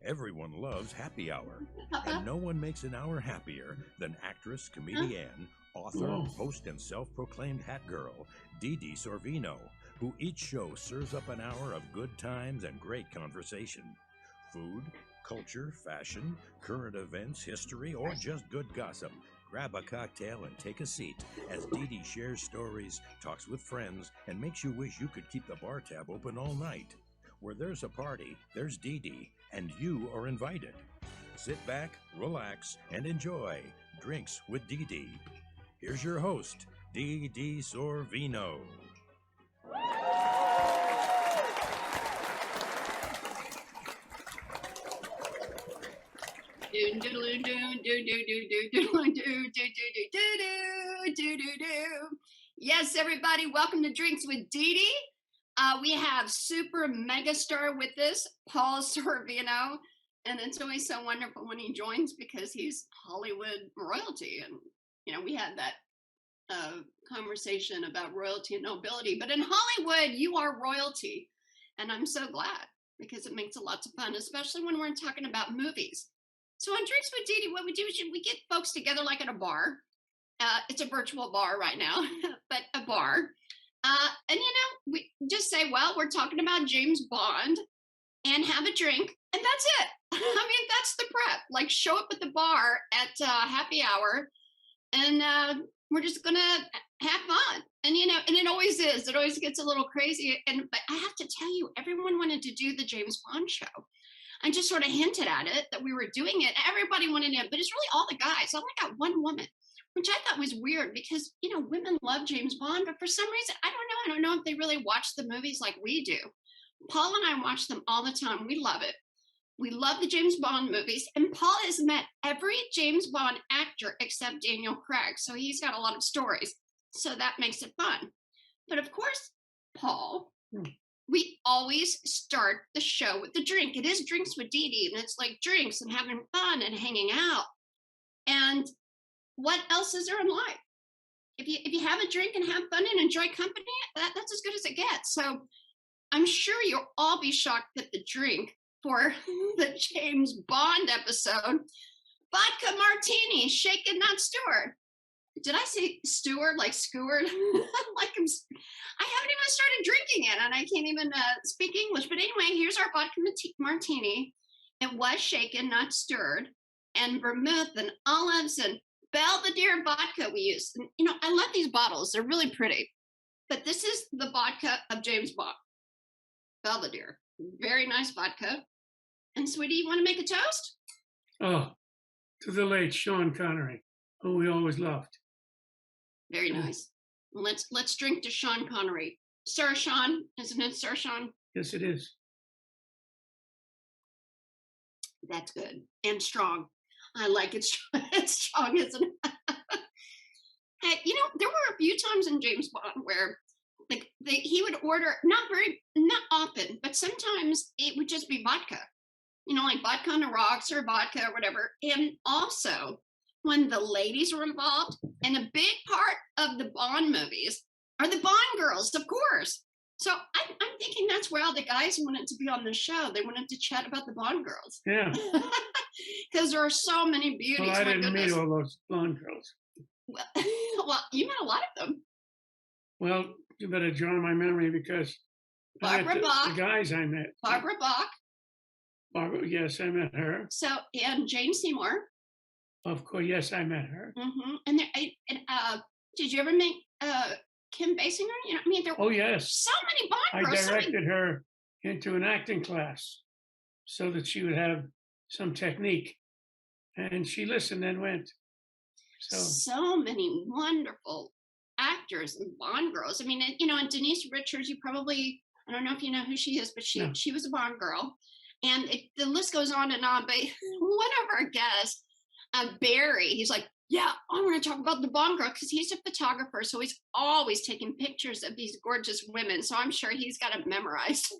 Everyone loves happy hour, and no one makes an hour happier than actress, comedian, author, host, and self-proclaimed hat girl, Dee Dee Sorvino, who each show serves up an hour of good times and great conversation. Food, culture, fashion, current events, history, or just good gossip. Grab a cocktail and take a seat as Dee Dee shares stories, talks with friends, and makes you wish you could keep the bar tab open all night. Where there's a party, there's Dee Dee, and you are invited. Sit back, relax, and enjoy Drinks with Dee Dee. Here's your host, Dee Dee Sorvino. Yes, everybody, welcome to Drinks with Dee Dee. We have super megastar with us, Paul Sorvino, and it's always so wonderful when he joins because he's Hollywood royalty. And we had that conversation about royalty and nobility, but in Hollywood, you are royalty, and I'm so glad because it makes it lots of fun, especially when we're talking about movies. So on Drinks with Dee Dee, what we do is we get folks together like at a bar. It's a virtual bar right now, but a bar. And we just say, well, we're talking about James Bond and have a drink, and that's it. I mean, that's the prep. Like, show up at the bar at happy hour, and we're just gonna have fun. And and it always is. It always gets a little crazy. But I have to tell you, everyone wanted to do the James Bond show. I just sort of hinted at it that we were doing it. Everybody wanted it, but it's really all the guys. I only got one woman, which I thought was weird because, women love James Bond, but for some reason, I don't know if they really watch the movies like we do. Paul and I watch them all the time. We love it. We love the James Bond movies, and Paul has met every James Bond actor except Daniel Craig, so he's got a lot of stories. So that makes it fun. But of course, Paul, we always start the show with the drink. It is Drinks with Dee Dee, and it's like drinks and having fun and hanging out. And what else is there in life? If you have a drink and have fun and enjoy company, that's as good as it gets. So I'm sure you'll all be shocked that the drink for the James Bond episode, vodka martini, shaken not stirred. Did I say steward like skewered? I haven't even started drinking it, and I can't even speak English. But anyway, here's our vodka martini. It was shaken, not stirred, and vermouth and olives and Belvedere vodka we use. And, I love these bottles. They're really pretty. But this is the vodka of James Bond. Belvedere. Very nice vodka. And sweetie, you want to make a toast? Oh, to the late Sean Connery, who we always loved. Very nice. Let's drink to Sean Connery. Sir Sean, isn't it, Sir Sean? Yes, it is. That's good. And strong. I like it. It's strong, isn't it? Hey, there were a few times in James Bond where he would order, not often, but sometimes it would just be vodka. Like vodka on the rocks or vodka or whatever. And also, when the ladies were involved, and a big part of the Bond movies are the Bond girls, of course. So I'm thinking that's where all the guys wanted to be on the show. They wanted to chat about the Bond girls. Yeah. Because there are so many beauties. Well, I didn't meet all those blonde girls. Well, you met a lot of them. Well, you better jog my memory because Barbara Bach. The guys I met. Barbara Bach. Barbara, yes, I met her. So, and Jane Seymour. Of course, yes, I met her. Mm-hmm. And did you ever meet Kim Basinger? Oh, yes. So many Bond girls. I directed her into an acting class so that she would have some technique. And she listened and went. So many wonderful actors and Bond girls. And Denise Richards, I don't know if you know who she is, but she was a Bond girl. And the list goes on and on. But one of our guests, Barry, he's like, yeah, I want to talk about the Bond girl because he's a photographer. So he's always taking pictures of these gorgeous women. So I'm sure he's got it memorized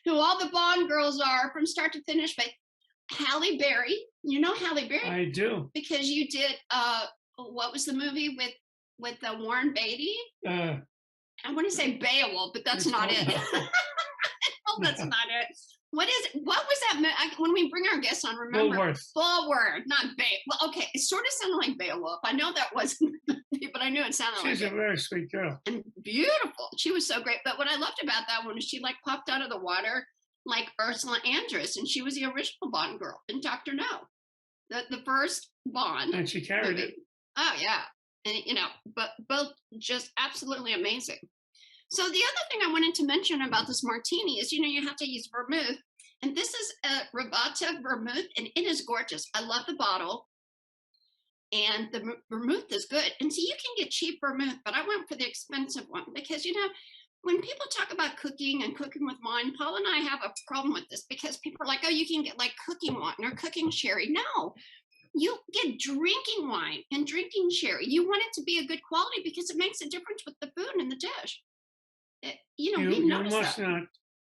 who all the Bond girls are from start to finish. But Halle Berry, you know Halle Berry? I do. Because you did, what was the movie with Warren Beatty? I want to say Beowulf, but that's not it. No, that's not it. What is it? What was that? When we bring our guests on, remember? Bulworth. Bulworth, not Well, okay, it sort of sounded like Beowulf. I know that wasn't, but I knew it sounded She's like a very sweet girl. and beautiful. She was so great. But what I loved about that one is she like popped out of the water like Ursula Andress, and she was the original Bond girl in Doctor No, the first Bond. And she carried movie. it. Oh yeah, and but both just absolutely amazing. So the other thing I wanted to mention about this martini is, you have to use vermouth, and this is a Rivata vermouth, and it is gorgeous. I love the bottle, and the vermouth is good. And so you can get cheap vermouth, but I went for the expensive one because, when people talk about cooking and cooking with wine, Paul and I have a problem with this because people are like, oh, you can get like cooking wine or cooking sherry. No, you get drinking wine and drinking sherry. You want it to be a good quality because it makes a difference with the food and the dish. You must not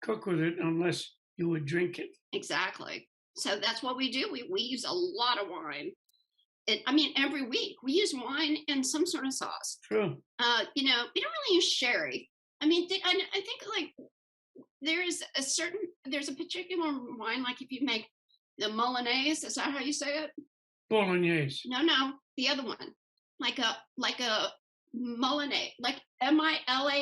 cook with it unless you would drink it. Exactly. So that's what we do. We use a lot of wine. Every week we use wine and some sort of sauce. True. We don't really use sherry. I think like there's a particular wine, like if you make the Milanese, is that how you say it? Bolognese. No, the other one, like a Milanese, like Milanes.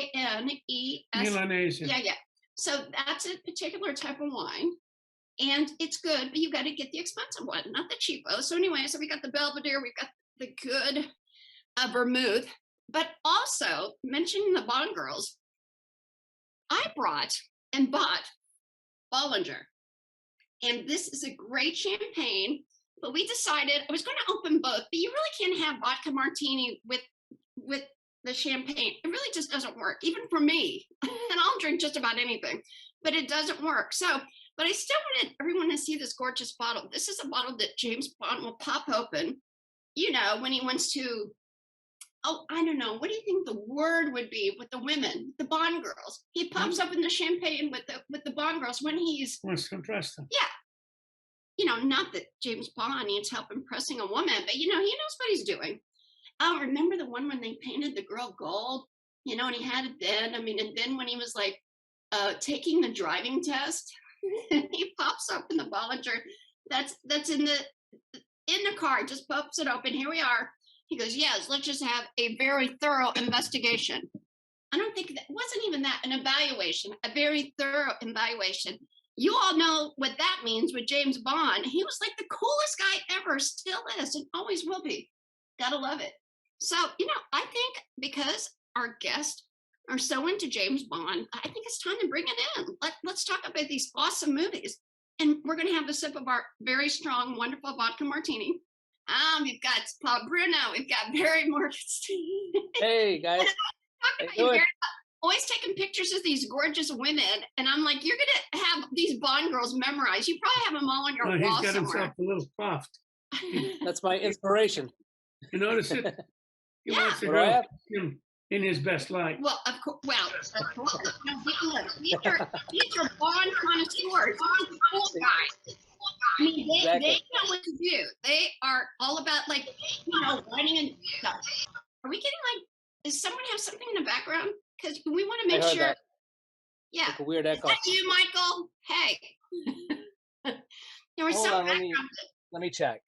Milanese. Yeah. So that's a particular type of wine, and it's good, but you got to get the expensive one, not the cheapo. So anyway, we got the Belvedere, we've got the good vermouth, but also mentioning the Bond girls, I brought and bought Bollinger, and this is a great champagne. But we decided I was going to open both, but you really can't have vodka martini with the champagne. It really just doesn't work, even for me. And I'll drink just about anything, but it doesn't work. So, but I still wanted everyone to see this gorgeous bottle. This is a bottle that James Bond will pop open, when he wants to. Oh, I don't know. What do you think the word would be with the women, the Bond girls? He pops open the champagne with the Bond girls when he's wants to impress them. Yeah. Not that James Bond needs help impressing a woman, but he knows what he's doing. Oh, remember the one when they painted the girl gold? And he had it then. And then when he was like taking the driving test, he pops open the Bollinger. That's in the car. Just pops it open. Here we are. He goes, yes, let's just have a very thorough investigation. I don't think that wasn't even that, an evaluation, a very thorough evaluation. You all know what that means with James Bond. He was like the coolest guy ever, still is, and always will be. Gotta love it. So, I think because our guests are so into James Bond, I think it's time to bring it in. Let's talk about these awesome movies. And we're going to have a sip of our very strong, wonderful vodka martini. We've got Paul Bruno. We've got Barry Morgenstein. Hey, guys. Always taking pictures of these gorgeous women, and I'm like, you're gonna have these Bond girls memorized. You probably have them all on your wall He's got somewhere. himself a little puffed. That's my inspiration. You notice it? He wants to What do I go have? him in his best light. Well, of course. No, these are Bond connoisseurs. These are cool guys. They know what to do. They are all about whining and stuff. Are we getting does someone have something in the background? Because we want to make sure. That. Yeah. Like a weird echo. Is that you, Michael? Hey. There was Hold some on, background. let me check.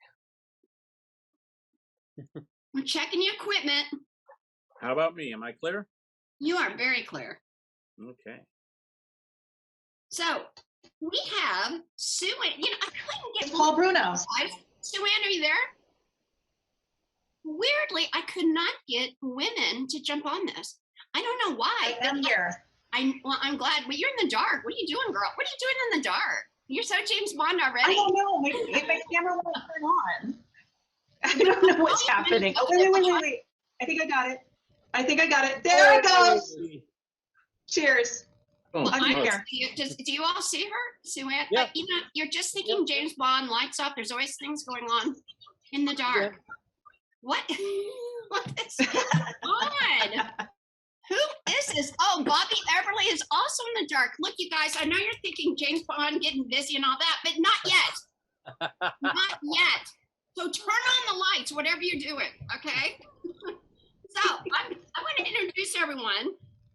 We're checking your equipment. How about me? Am I clear? You are very clear. Okay. So we have Sue. I couldn't get Paul Bruno. Sue Ann, are you there? Weirdly, I could not get women to jump on this. I don't know why. I am here. I'm glad. But you're in the dark. What are you doing, girl? What are you doing in the dark? You're so James Bond already. I don't know. My camera won't turn on. I don't know what's happening. Oh, wait. I think I got it. There it goes. Cheers. Oh, I'm here. Do you all see her, Sue Ann? Yeah. You're just thinking James Bond, lights off. There's always things going on in the dark. Yeah. What is going on? Who is this? Oh, Bobby Everly is also in the dark. Look, you guys, I know you're thinking James Bond getting busy and all that, but not yet. Not yet. So turn on the lights, whatever you're doing, okay? So I want to introduce everyone,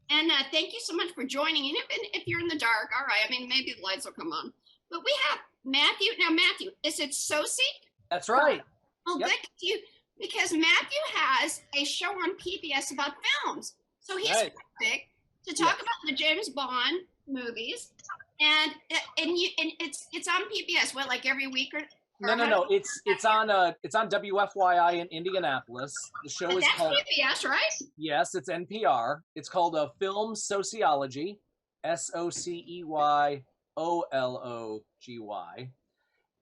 and thank you so much for joining. And if you're in the dark, all right, maybe the lights will come on. But we have Matthew. Now, Matthew, is it Sosie? That's right. Oh, Yep. good. Because Matthew has a show on PBS about films. So he's Right. perfect to talk about the James Bond movies. And it's on PBS, what, like every week or No. It's on WFYI in Indianapolis. The show But is that's called PBS, right? Yes, it's NPR. It's called Film Sociology, SOCEYOLOGY.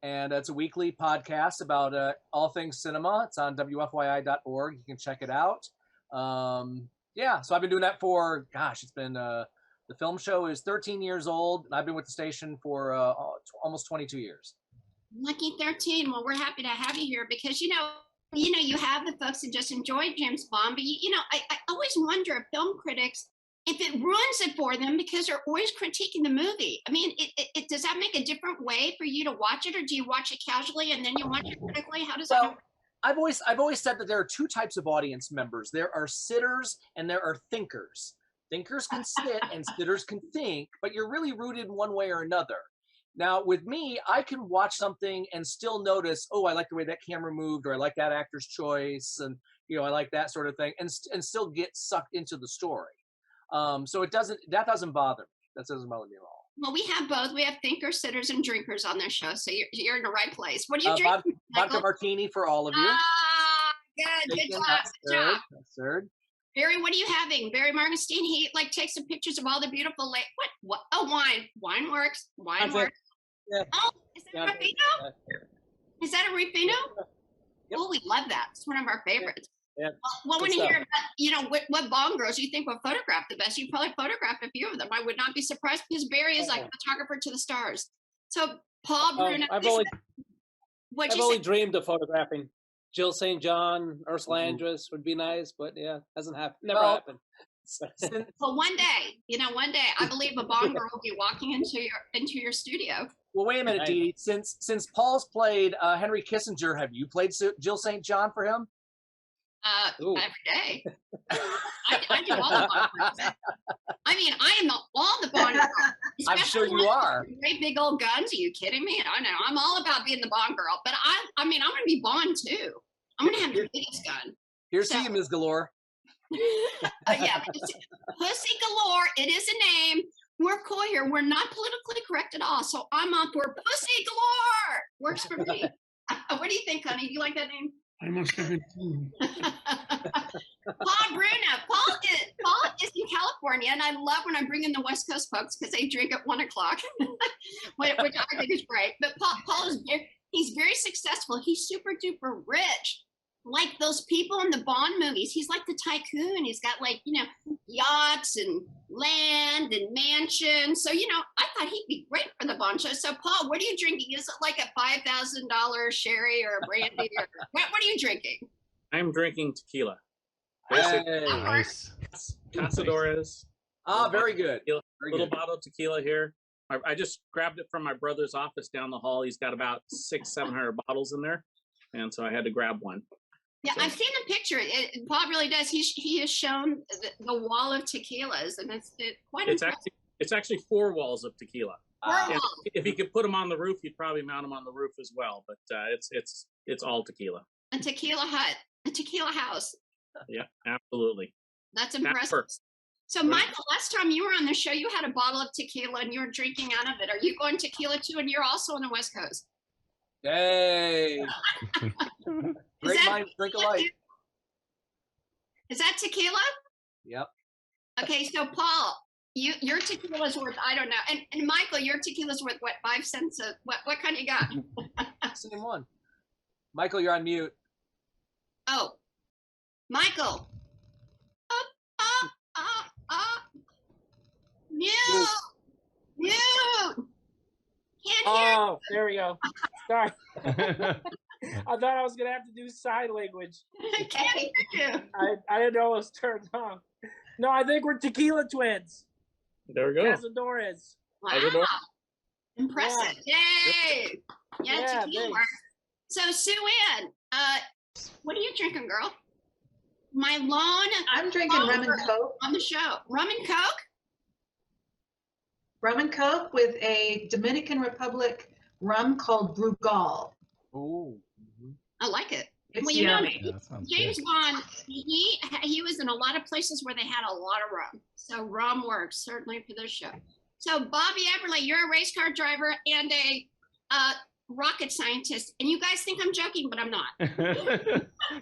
And it's a weekly podcast about all things cinema. It's on WFYI.org. You can check it out. Yeah, so I've been doing that for, it's been, the film show is 13 years old, and I've been with the station for almost 22 years. Lucky 13. Well, we're happy to have you here because, you have the folks that just enjoy James Bond, but, I always wonder if film critics, if it ruins it for them because they're always critiquing the movie. I mean, does that make a different way for you to watch it, or do you watch it casually and then you watch it critically? How does that work? I've always said that there are two types of audience members. There are sitters and there are thinkers. Thinkers can sit and sitters can think, but you're really rooted one way or another. Now, with me, I can watch something and still notice, oh, I like the way that camera moved, or I like that actor's choice, and I like that sort of thing, and still get sucked into the story. So that doesn't bother me. That doesn't bother me at all. Well, we have both. We have thinkers, sitters, and drinkers on this show, so you're in the right place. What do you drink? Vodka martini for all of you. Good job. Third. Barry, what are you having? Barry Morgenstein, he takes some pictures of all the beautiful what? Oh, wine. Wine works. Wine works. Yeah. Oh, is that a Rufino? Is that a Rufino? Yep. Oh, we love that. It's one of our favorites. Yeah. Well, when you hear about, what Bond girls you think will photograph the best, you probably photographed a few of them. I would not be surprised because Barry is like a photographer to the stars. So, Paul Bruno. I've only dreamed of photographing Jill St. John, Ursula Andress would be nice, but yeah, hasn't happened. Never happened. Well, one day, I believe a Bond girl will be walking into your studio. Well, wait a minute, Dee. Since Paul's played Henry Kissinger, have you played Jill St. John for him? Every day. I do all the Bond girls. I mean, I am all the Bond girls. I'm sure you are. Great big old guns. Are you kidding me? I know. I'm all about being the Bond girl, but I mean, I'm going to be Bond too. I'm going to have the biggest gun. Here's to you, Ms. Galore. Yeah, Pussy Galore. It is a name. We're cool here. We're not politically correct at all. So I'm on for Pussy Galore. Works for me. What do you think, honey? You like that name? I must have been. Paul Bruno. Paul is in California, and I love when I bring in the West Coast folks because they drink at 1 o'clock, which I think is great. But Paul he's very successful. He's super duper rich. Like those people in the Bond movies. He's like the tycoon. He's got yachts and land and mansions. So, I thought he'd be great for the Bond show. So, Paul, what are you drinking? Is it like a $5,000 sherry or a brandy? Or what are you drinking? I'm drinking tequila. Nice. Casadores. Very good. Little bottle of tequila here. I just grabbed it from my brother's office down the hall. He's got about 600-700 bottles in there. And so I had to grab one. Yeah, I've seen the picture. Paul really does. He has shown the wall of tequilas, and it's quite impressive. It's actually 4 walls of tequila. If he could put them on the roof, he'd probably mount them on the roof as well. But it's all tequila. A tequila hut, a tequila house. Yeah, absolutely. That's impressive. So, Michael, last time you were on the show, you had a bottle of tequila and you were drinking out of it. Are you going tequila too? And you're also on the West Coast. Hey. Great minds drink alike. Is that tequila? Yep. Okay, so Paul, your tequila's worth, I don't know. And Michael, your tequila's worth what, 5 cents? What kind you got? Same one. Michael, you're on mute. Oh, Michael. Mute. Can't hear. Oh, there we go. Sorry. I thought I was gonna have to do sign language. Can't hear you. I didn't know it was turned on. No, I think we're tequila twins. There we go. Casadores. Wow. Impressive. Yeah. Yay. Yeah, tequila. So Sue Ann, what are you drinking, girl? My lawn. I'm drinking rum and coke. On the show. Rum and coke? rum and Coke with a Dominican Republic rum called Brugal. Ooh. I like it. It's Well, you know, yummy. Yeah, that sounds James good. Bond, he was in a lot of places where they had a lot of rum. So rum works certainly for this show. So Bobby Everly, you're a race car driver and a rocket scientist, and you guys think I'm joking, but I'm not.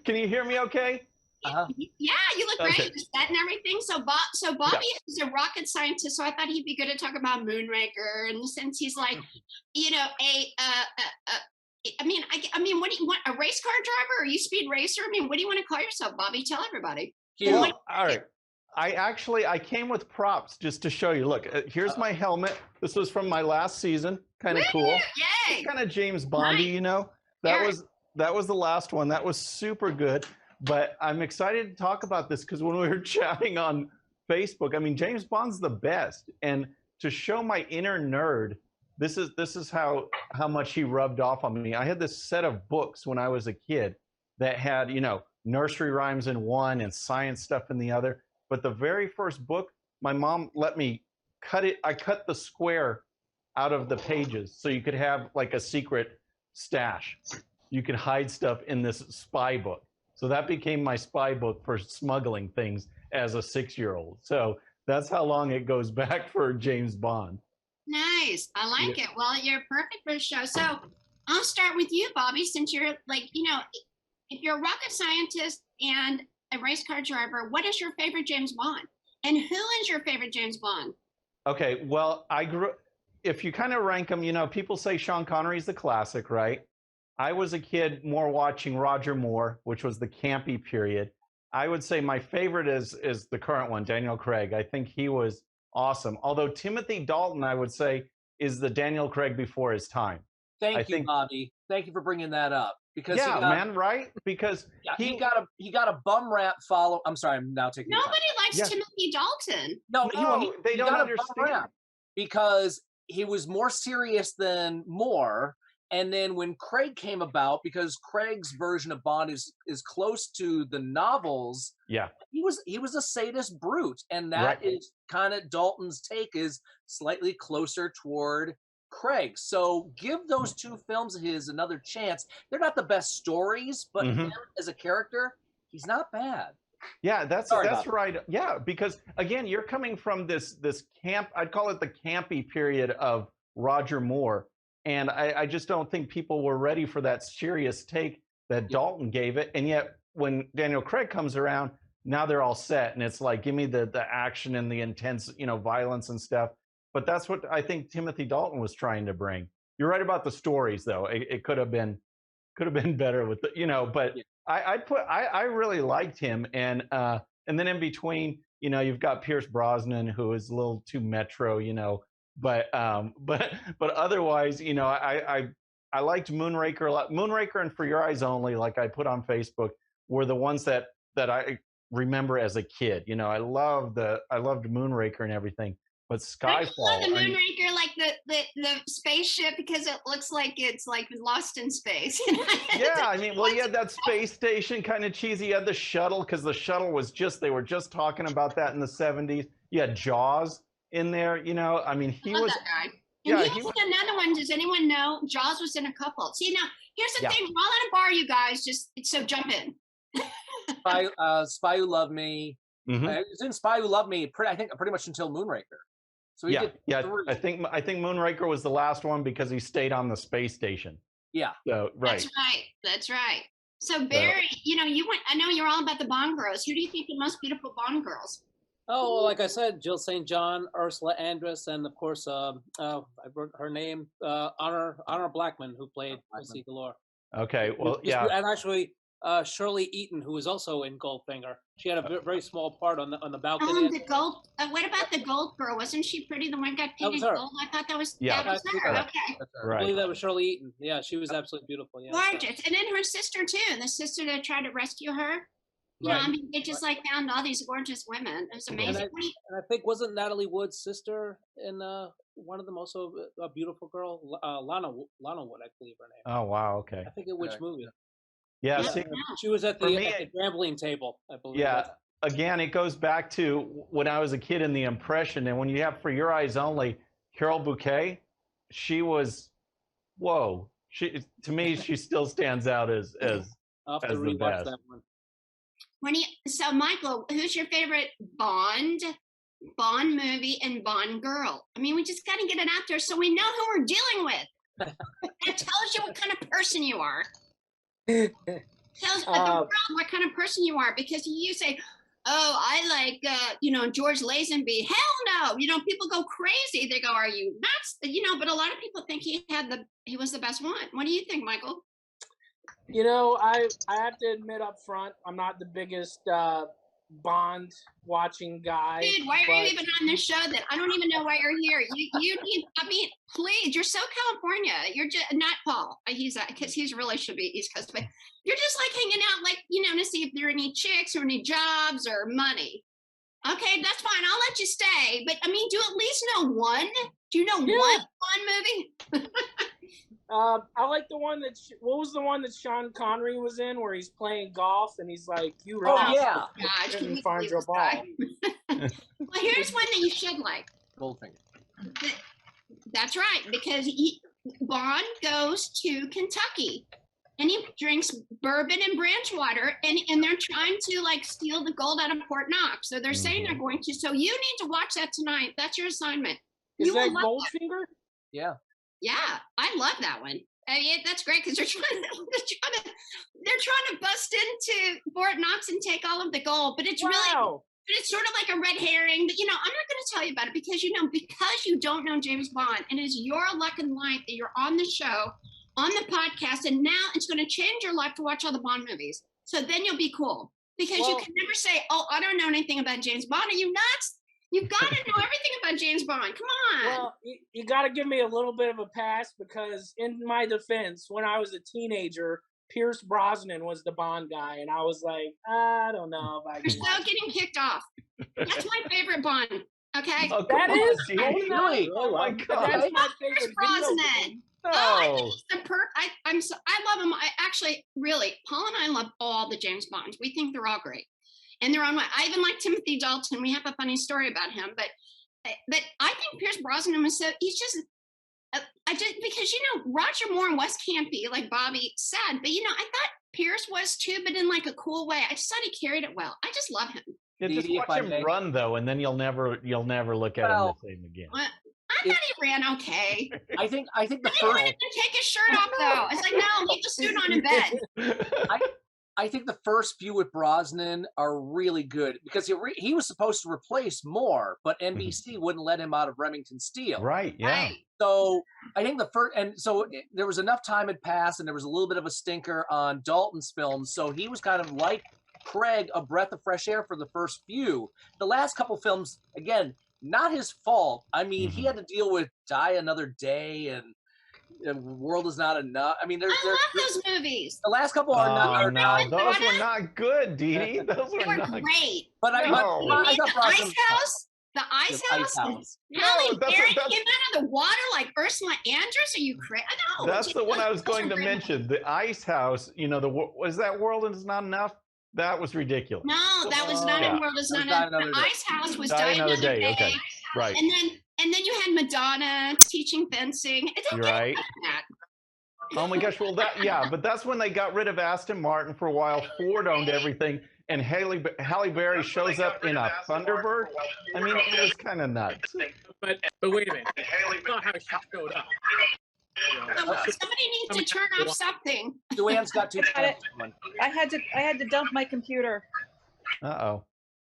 Can you hear me okay? Uh-huh. Yeah, you look great, Okay. the set and everything. So Bobby is a rocket scientist, so I thought he'd be good to talk about Moonraker, and since he's like, you know, I mean, what do you want? A race car driver? Are you speed racer? I mean, what do you want to call yourself, Bobby? Tell everybody. Well, all right. I came with props just to show you. Look, here's my helmet. This was from my last season. Kind of cool. Yay! Kind of James Bondy, Nice. you know. That Very. was the last one. That was super good. But I'm excited to talk about this because when we were chatting on Facebook, I mean, James Bond's the best. And to show my inner nerd, this is how much he rubbed off on me. I had this set of books when I was a kid that had, you know, nursery rhymes in one and science stuff in the other. But the very first book, my mom let me cut it. I cut the square out of the pages so you could have like a secret stash. You could hide stuff in this spy book. So that became my spy book for smuggling things as a 6-year-old. So that's how long it goes back for James Bond. Nice. I like it. Well, you're perfect for the show. So I'll start with you, Bobby, since you're like, you know, if you're a rocket scientist and a race car driver, what is your favorite James Bond? And who is your favorite James Bond? Okay, well, if you kind of rank them, you know, people say Sean Connery's the classic, right? I was a kid more watching Roger Moore, which was the campy period. I would say my favorite is the current one, Daniel Craig. I think he was awesome. Although Timothy Dalton, I would say, is the Daniel Craig before his time. Thank you, Bobby. Thank you for bringing that up. Because yeah, man, right? Because he got a bum rap follow. I'm sorry, I'm now taking. Nobody likes Timothy Dalton. No, they don't understand. Because he was more serious than Moore. And then when Craig came about, because Craig's version of Bond is close to the novels, he was a sadist brute, and that is kind of Dalton's take is slightly closer toward Craig. So give those two films of his another chance. They're not the best stories, but him as a character, he's not bad. Yeah, that's right. Yeah, because again, you're coming from this camp. I'd call it the campy period of Roger Moore. And I just don't think people were ready for that serious take that Dalton gave it. And yet when Daniel Craig comes around, now they're all set. And it's like, give me the action and the intense, you know, violence and stuff. But that's what I think Timothy Dalton was trying to bring. You're right about the stories, though. It could have been better with the, you know, but I really liked him. And then in between, you know, you've got Pierce Brosnan, who is a little too metro, you know, but otherwise, you know, I liked Moonraker a lot. Moonraker and For Your Eyes Only, like I put on Facebook, were the ones that I remember as a kid. You know, I loved Moonraker and everything. But Skyfall, I love the Moonraker, like the spaceship, because it looks like it's like lost in space. Yeah, I mean, well, you had that space station kind of cheesy. You had the shuttle, because the shuttle was they were just talking about that in the 70s. You had Jaws in there, you know. I mean, he was that guy. And he was in another one. Does anyone know? Jaws was in a couple. See, now here's the thing. We're all at a bar, you guys. So jump in. Spy Who Loved Me. It's in Spy Who Loved Me. I think pretty much until Moonraker. So I think Moonraker was the last one because he stayed on the space station. Yeah. So That's right. So Barry, you know, I know you're all about the Bond girls. Who do you think the most beautiful Bond girls? Oh, like I said, Jill St. John, Ursula Andress, and of course, I wrote her name, Honor Blackman, who played Lucy Galore. Okay, well, and actually Shirley Eaton, who was also in Goldfinger. She had a very small part on the balcony. Oh, the gold. What about the gold girl? Wasn't she pretty? The one got painted gold. I thought that was her. Okay, I believe that was Shirley Eaton. Yeah, she was absolutely beautiful. Yeah, gorgeous. And then her sister too. The sister that tried to rescue her. You know, I mean, they just like found all these gorgeous women. It was amazing. And I think wasn't Natalie Wood's sister in one of them also a beautiful girl, Lana Wood, I believe her name. Oh wow, okay. I think in which movie? Yeah, see, she was at the gambling table, I believe. Yeah, again, it goes back to when I was a kid in The Impression, and when you have For Your Eyes Only, Carol Bouquet, she was, whoa. To me, she still stands out as I'll have to the rewatch best. that one. So Michael, who's your favorite Bond movie and Bond girl? I mean, we just got to get it out there so we know who we're dealing with. That tells you what kind of person you are. Tells the world what kind of person you are, because you say, "Oh, I like George Lazenby." Hell no! People go crazy. They go, "Are you nuts?" But a lot of people think he was the best one. What do you think, Michael? I have to admit up front, I'm not the biggest Bond watching guy. Dude, why are you even on this show then? I don't even know why you're here. You need, please, you're so California. You're just not Paul. Because he's really should be East Coast, but you're just like hanging out, like, to see if there are any chicks or any jobs or money. Okay, that's fine. I'll let you stay. But do you at least know one? Do you know one Bond movie? I like the one what was the one that Sean Connery was in where he's playing golf and he's like, "You rock." Oh yeah. Gosh, Couldn't find your ball. Well, here's one that you should like. Goldfinger. That's right, because Bond goes to Kentucky and he drinks bourbon and branch water, and they're trying to steal the gold out of Fort Knox. So they're saying they're going to. So you need to watch that tonight. That's your assignment. Is that Goldfinger? Yeah. Yeah, I love that one. That's great because they're trying to bust into Fort Knox and take all of the gold, but it's really. But it's sort of like a red herring. But I'm not going to tell you about it because because you don't know James Bond, and it's your luck in life that you're on the show, on the podcast, and now it's going to change your life to watch all the Bond movies. So then you'll be cool because you can never say, "Oh, I don't know anything about James Bond." Are you nuts? You've got to know everything about James Bond. Come on. Well, you got to give me a little bit of a pass because, in my defense, when I was a teenager, Pierce Brosnan was the Bond guy, and I was like, I don't know if I can. You're still getting kicked off. That's my favorite Bond. Okay. Oh, that is really? Oh my God. That's my Pierce favorite Brosnan. No. I think he's the I love him. I actually, really, Paul and I love all the James Bonds. We think they're all great. And they're on. I even like Timothy Dalton. We have a funny story about him, but I think Pierce Brosnan was he's just. Because Roger Moore and Wes Campy, like Bobby said, but I thought Pierce was too, but in a cool way. I just thought he carried it well. I just love him. Yeah, just watch him run though, and then you'll never look at him the same again. I thought he ran okay. I think the He first. wanted to take his shirt off though. It's like, no, leave the suit on in bed. I think the first few with Brosnan are really good because he was supposed to replace Moore, but NBC wouldn't let him out of Remington Steele. Right. Yeah. Right. So I think there was enough time had passed, and there was a little bit of a stinker on Dalton's films. So he was kind of like Craig, a breath of fresh air for the first few. The last couple films, again, not his fault. I mean, he had to deal with Die Another Day and World Is Not Enough. I mean, I love those movies. The last couple are not. Those were not good, Dee Dee. Those They were great. But I thought The Ice House? Halle Berry came out of the water like Ursula Andress? Are you crazy? No. That's the one I was going to mention. The Ice House, was that World Is Not Enough? That was ridiculous. No, that was not in World Is Not Enough. The Ice House was Die Another Day. Okay, right. And then you had Madonna teaching fencing. Right. Oh my gosh, but that's when they got rid of Aston Martin for a while. Ford owned everything, and Halle Berry shows up in a Thunderbird. I mean, it was kind of nuts. But wait a minute. That's not how she showed up. Somebody needs to turn off something. Joanne's got two. I had to dump my computer. Uh-oh.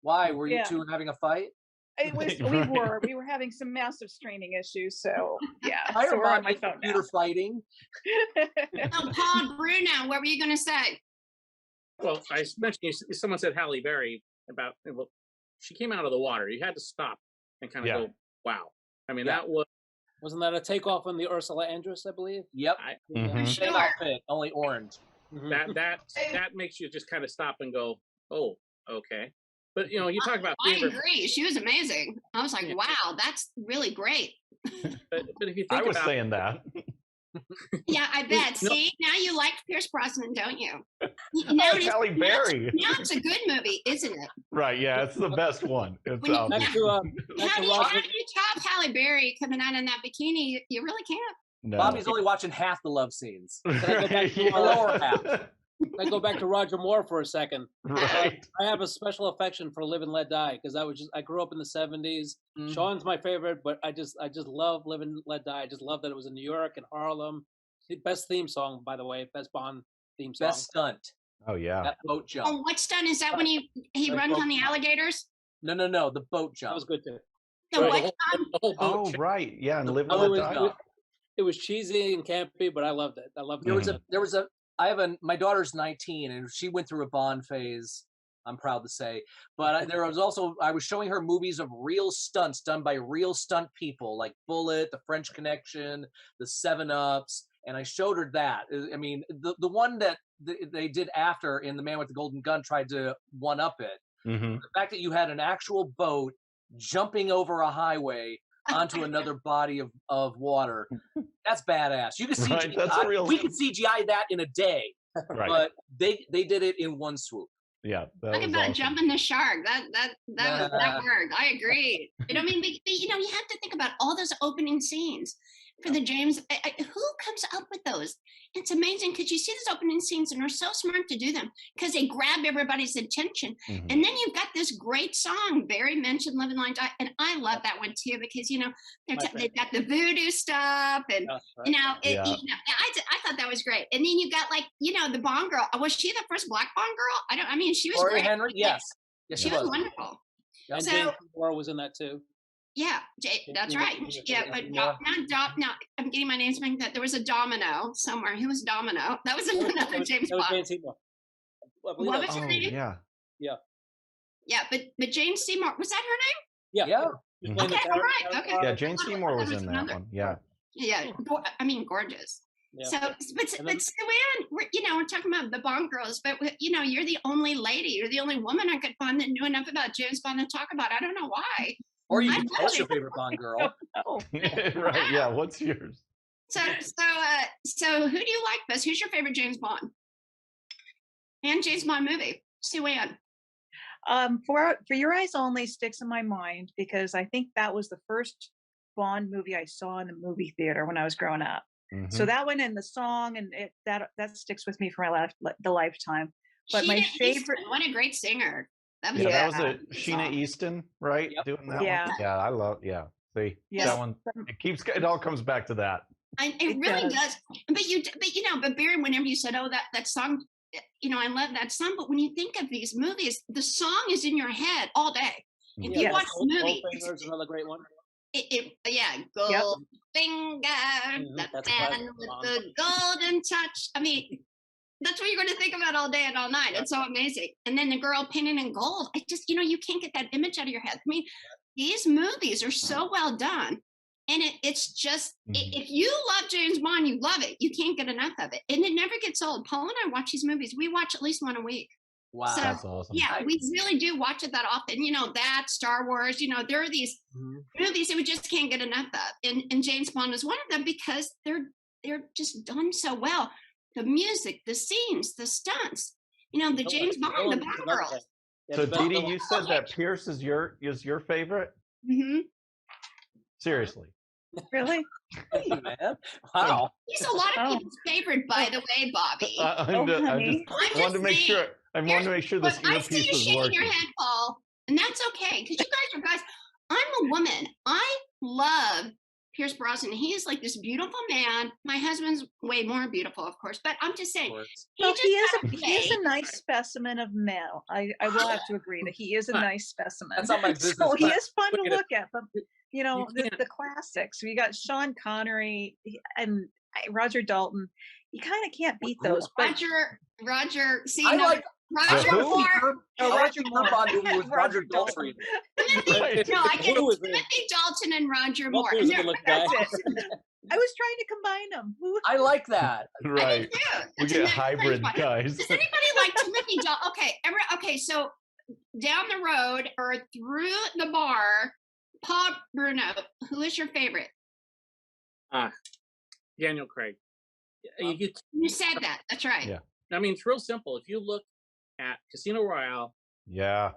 Why? Were you two having a fight? It was. We were having some massive straining issues. So yeah. I so we're on my my phone computer fighting. Paul Bruno, what were you going to say? Well, I mentioned someone said Halle Berry about. Well, she came out of the water. You had to stop and kind of go, "Wow!" I mean, that was. Wasn't that a takeoff on the Ursula Andress, I believe? Yep. Sure. Same outfit, only orange. That makes you just kind of stop and go, "Oh, okay." But you talk about. I agree. She was amazing. I was like, "Wow, that's really great." But if you think I was saying that. Yeah, I bet. No. See, now you like Pierce Brosnan, don't you? Oh, Now Halle Berry. Now it's a good movie, isn't it? Right, yeah, it's the best one. It's When you- out Back there. to How do you Roger. top Halle Berry coming out in that bikini? You really can't. No. Bobby's only watching half the love scenes. Can I go back to, Yeah. The lower half. I go back to Roger Moore for a second. Right. I have a special affection for Live and Let Die because I grew up in the 70s. Mhm. Sean's my favorite, but I just love Live and Let Die. I just love that it was in New York and Harlem. The best theme song, by the way, best Bond theme song. Best stunt. Oh yeah. That boat jump. Oh, what's done? Is that when he Like runs boat on the jump. alligators? No, the boat That jump. was good too. The Right, what? the whole boat Oh trip. right, yeah, and Live Oh, and it Let was Die. It was cheesy and campy, but I loved it. I loved it. There was a my daughter's 19 and she went through a Bond phase, I'm proud to say, but there was also, I was showing her movies of real stunts done by real stunt people like Bullet, The French Connection, the 7-Ups, and I showed her that. I mean, the one that they did after in The Man with the Golden Gun tried to one up it. Mhm. The fact that you had an actual boat jumping over a highway onto another body of water, that's badass. You can CGI, Right, that's a real- we could CGI that in a day, Right. but they did it in one swoop. Yeah, that Talk was about awesome. jumping the shark. That Yeah. worked. I agree. I mean, you know, you have to think about all those opening scenes for the James. Who comes up with those? It's amazing because you see those opening scenes and they're so smart to do them because they grab everybody's attention. Mhm. And then you've got this great song. Barry mentioned "Live and Let Die," and I love that one too because you know they've got the voodoo stuff and you know, Yeah. I thought that was great. And then you got like, you know, the Bond girl. Was she the first black Bond girl? I mean, she was Laurie great. Henry, yes, yes, She was wonderful. And So- James Moore was in that too. Yeah, that's right. Yeah, but not I'm getting my names mixed up. There was a Domino somewhere. Who was Domino? That was another James That was Bond. Jane Seymour. I believe What that was Oh her name? yeah. Yeah, but Jane Seymour, was that her name? Yeah. Yeah. She's Mhm. playing the Okay, all right, okay. Yeah, Jane Seymour was There was in that another. one. Yeah. Yeah, I mean, gorgeous. Yeah. So, but And then- Suanne, you know, we're talking about the Bond girls, but you know, you're the only lady, you're the only woman I could find that knew enough about James Bond to talk about. I don't know why. Or you I can know tell us it. your favorite Bond girl. Oh, Right. Yeah. What's yours? So who do you like best? Who's your favorite James Bond? And James Bond movie, Suanne. for Your Eyes Only sticks in my mind because I think that was the first Bond movie I saw in the movie theater when I was growing up. So Mhm. that one and the song and that sticks with me for the lifetime. But my Sheena Easton, favorite, what a great singer. That was Yeah, that a was good a Sheena song. Easton, right? Yep. Doing that Yeah. one. Yeah, I love. Yeah, see Yes. that one. It all comes back to that. It It really does. does. But Barry, whenever you said, "Oh, that song," you know, I love that song. But when you think of these movies, the song is in your head all day. If Mhm. you Yes. watch the movie, Goldfinger is another great one. yeah, Yep. Goldfinger, the That's a man classic with song. the golden touch. I mean, that's what you're going to think about all day and all night. It's so amazing. And then the girl painted in gold. I just, you know, you can't get that image out of your head. I mean, these movies are so well done. And it's just, Mhm. if you love James Bond, you love it. You can't get enough of it. And it never gets old. Paul and I watch these movies. We watch at least one a week. Wow. So, That's awesome. yeah, we really do watch it that often. You know, that, Star Wars, you know, there are these Mhm. movies that we just can't get enough of. And James Bond is one of them because they're just done so well. The music, the scenes, the stunts. You know, the James Bond, the Bond girls. So Didi, you said that Pierce is your favorite. Hmm. Seriously. really? Hey, man. Wow. He's a lot of Oh. people's favorite, by the way, Bobby. I Oh, just honey. I'm wanted to make saying, sure. I wanted to make sure this But I see earpiece you was shaking working. your head, Paul, and that's okay because you guys are guys. I'm a woman. I love Pierce Brosnan. He is like this beautiful man. My husband's way more beautiful, of course, but I'm just saying. Well, just he is got he is okay. a nice specimen of male. I will have to agree that he is a nice specimen. That's on my business So he card. is fun to Look at it. look at. But you know You can't- the classics. We got Sean Connery and Roger Dalton. You kind of can't beat those. But Roger. See, I no, like Roger who? Moore. Oh, I like Roger the Moore. Bond movie with Roger Roger Daltrey. Right. No, I get Who was it? Timothy Dalton and Roger Moore. Walter was And a they're- good-looking guy. That's it. I was trying to combine them. I like that. I Right. did too. We That's get another hybrid great one. guys. Does anybody like Timothy Dalton? Okay, so down the road or through the bar, Paul Bruno, who is your favorite? Daniel Craig. You said that. That's right. Yeah. I mean, it's real simple. If you look at Casino Royale, Yeah.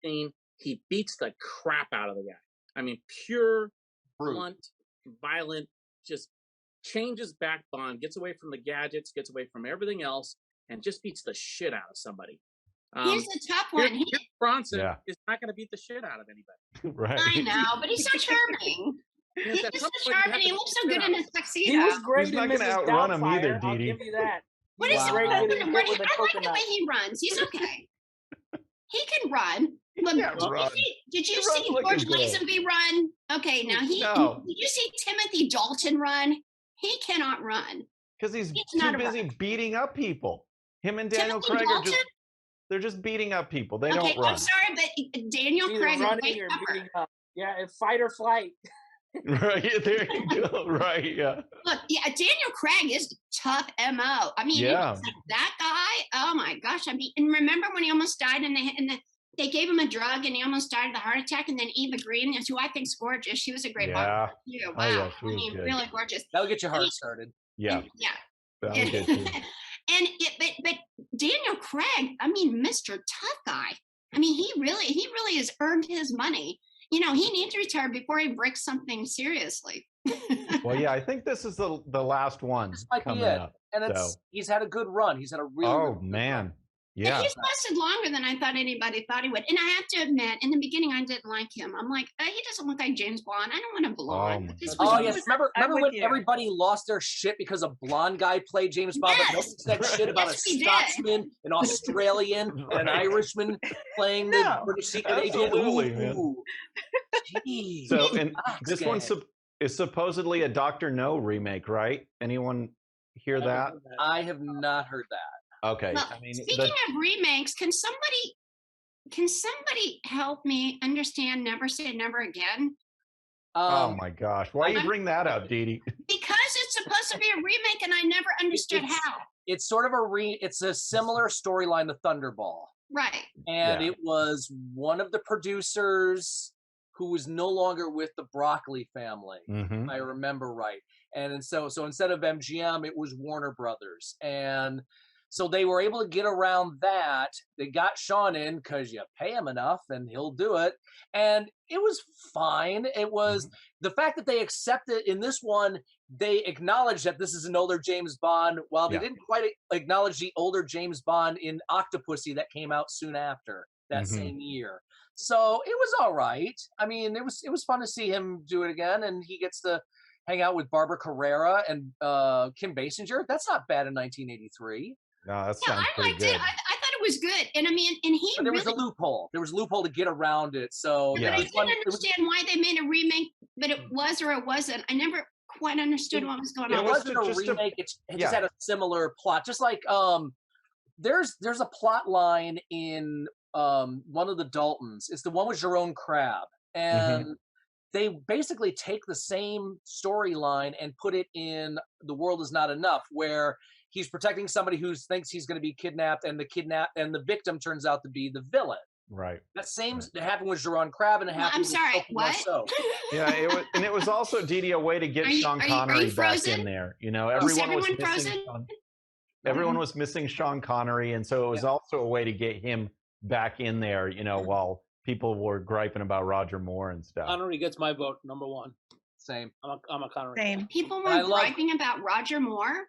he beats the crap out of the guy. I mean, pure, blunt, violent, just changes back Bond, gets away from the gadgets, gets away from everything else, and just beats the shit out of somebody. He's a tough one. Pierce Bronson is not going to beat the shit out of anybody. Right. I know, but he's so charming. He's just so charming. He looks so good in his tuxedo. He was great He's in not going to Mrs. outrun him either, Doubtfire, I'll Dee Dee. give you that. What He is was it? great I getting hit like with the a coconut. way he runs. He's okay. He can run. Look, did you see George Lazenby run? Okay, now did you see Timothy Dalton run? He cannot run. Because he's too busy beating up people. Him and Daniel Craig are they're just beating up people. They don't run. I'm sorry, but Daniel Craig is way tougher. Yeah, it's fight or flight. Right, there you go. Right, yeah. Look, yeah, Daniel Craig is tough MO. I mean, that guy, oh my gosh. I mean, and remember when he almost died and they gave him a drug and he almost died of a heart attack, and then Eva Green, who I think's gorgeous. She was a great Bond. Yeah. Wow. Oh, yeah, I mean, really gorgeous. That'll get your heart started. Yeah. But Daniel Craig, I mean, Mr. Tough Guy. I mean, he really has earned his money. You know, he needs to retire before he breaks something seriously. Well, yeah, I think this is the last one coming up. And he's had a good run. He's had a really good man. Yeah. And he's lasted longer than I thought anybody thought he would. And I have to admit, in the beginning, I didn't like him. I'm like, he doesn't look like James Bond. I don't want a blonde. Yes. Remember when everybody lost their shit because a blonde guy played James Bond? But nobody said shit about a Scotsman, an Australian, and an Irishman playing the British secret agent. Ooh. So, and this one is supposedly a Dr. No remake, right? Anyone hear that? I have not heard that. Okay. Well, speaking of remakes, can somebody help me understand Never Say Never Again? Oh my gosh. Why do you bring that up, Dee Dee? Because it's supposed to be a remake and I never understood how. It's sort of it's a similar storyline to Thunderball. Right. And it was one of the producers who was no longer with the Broccoli family, if I remember right. And so instead of MGM, it was Warner Brothers. And so they were able to get around that. They got Sean in because you pay him enough and he'll do it. And it was fine. It was the fact that they accepted in this one, they acknowledged that this is an older James Bond, while they didn't quite acknowledge the older James Bond in Octopussy that came out soon after that same year. So it was all right. I mean, it was fun to see him do it again, and he gets to hang out with Barbara Carrera and Kim Basinger. That's not bad in 1983. No, that sounds pretty good. I thought it was good, and I mean, and there was a loophole. There was a loophole to get around it. So but I didn't understand why they made a remake, but it was or it wasn't. I never quite understood what was going on. It wasn't a remake. It just had a similar plot. Just like there's a plot line in one of the Daltons. It's the one with Jerome Crabb, and they basically take the same storyline and put it in The World Is Not Enough, where he's protecting somebody who thinks he's going to be kidnapped, and the victim turns out to be the villain. Right. That same happened with Jerome Crabb, and it happened. I'm sorry. What? Yeah, it was also, Dee Dee, a way to get Sean Connery back in there. You know, everyone was missing. Everyone was missing Sean Connery, and so it was also a way to get him back in there. You know, while people were griping about Roger Moore and stuff. Connery gets my vote, number one. Same. I'm a Connery. Same. People were griping about Roger Moore.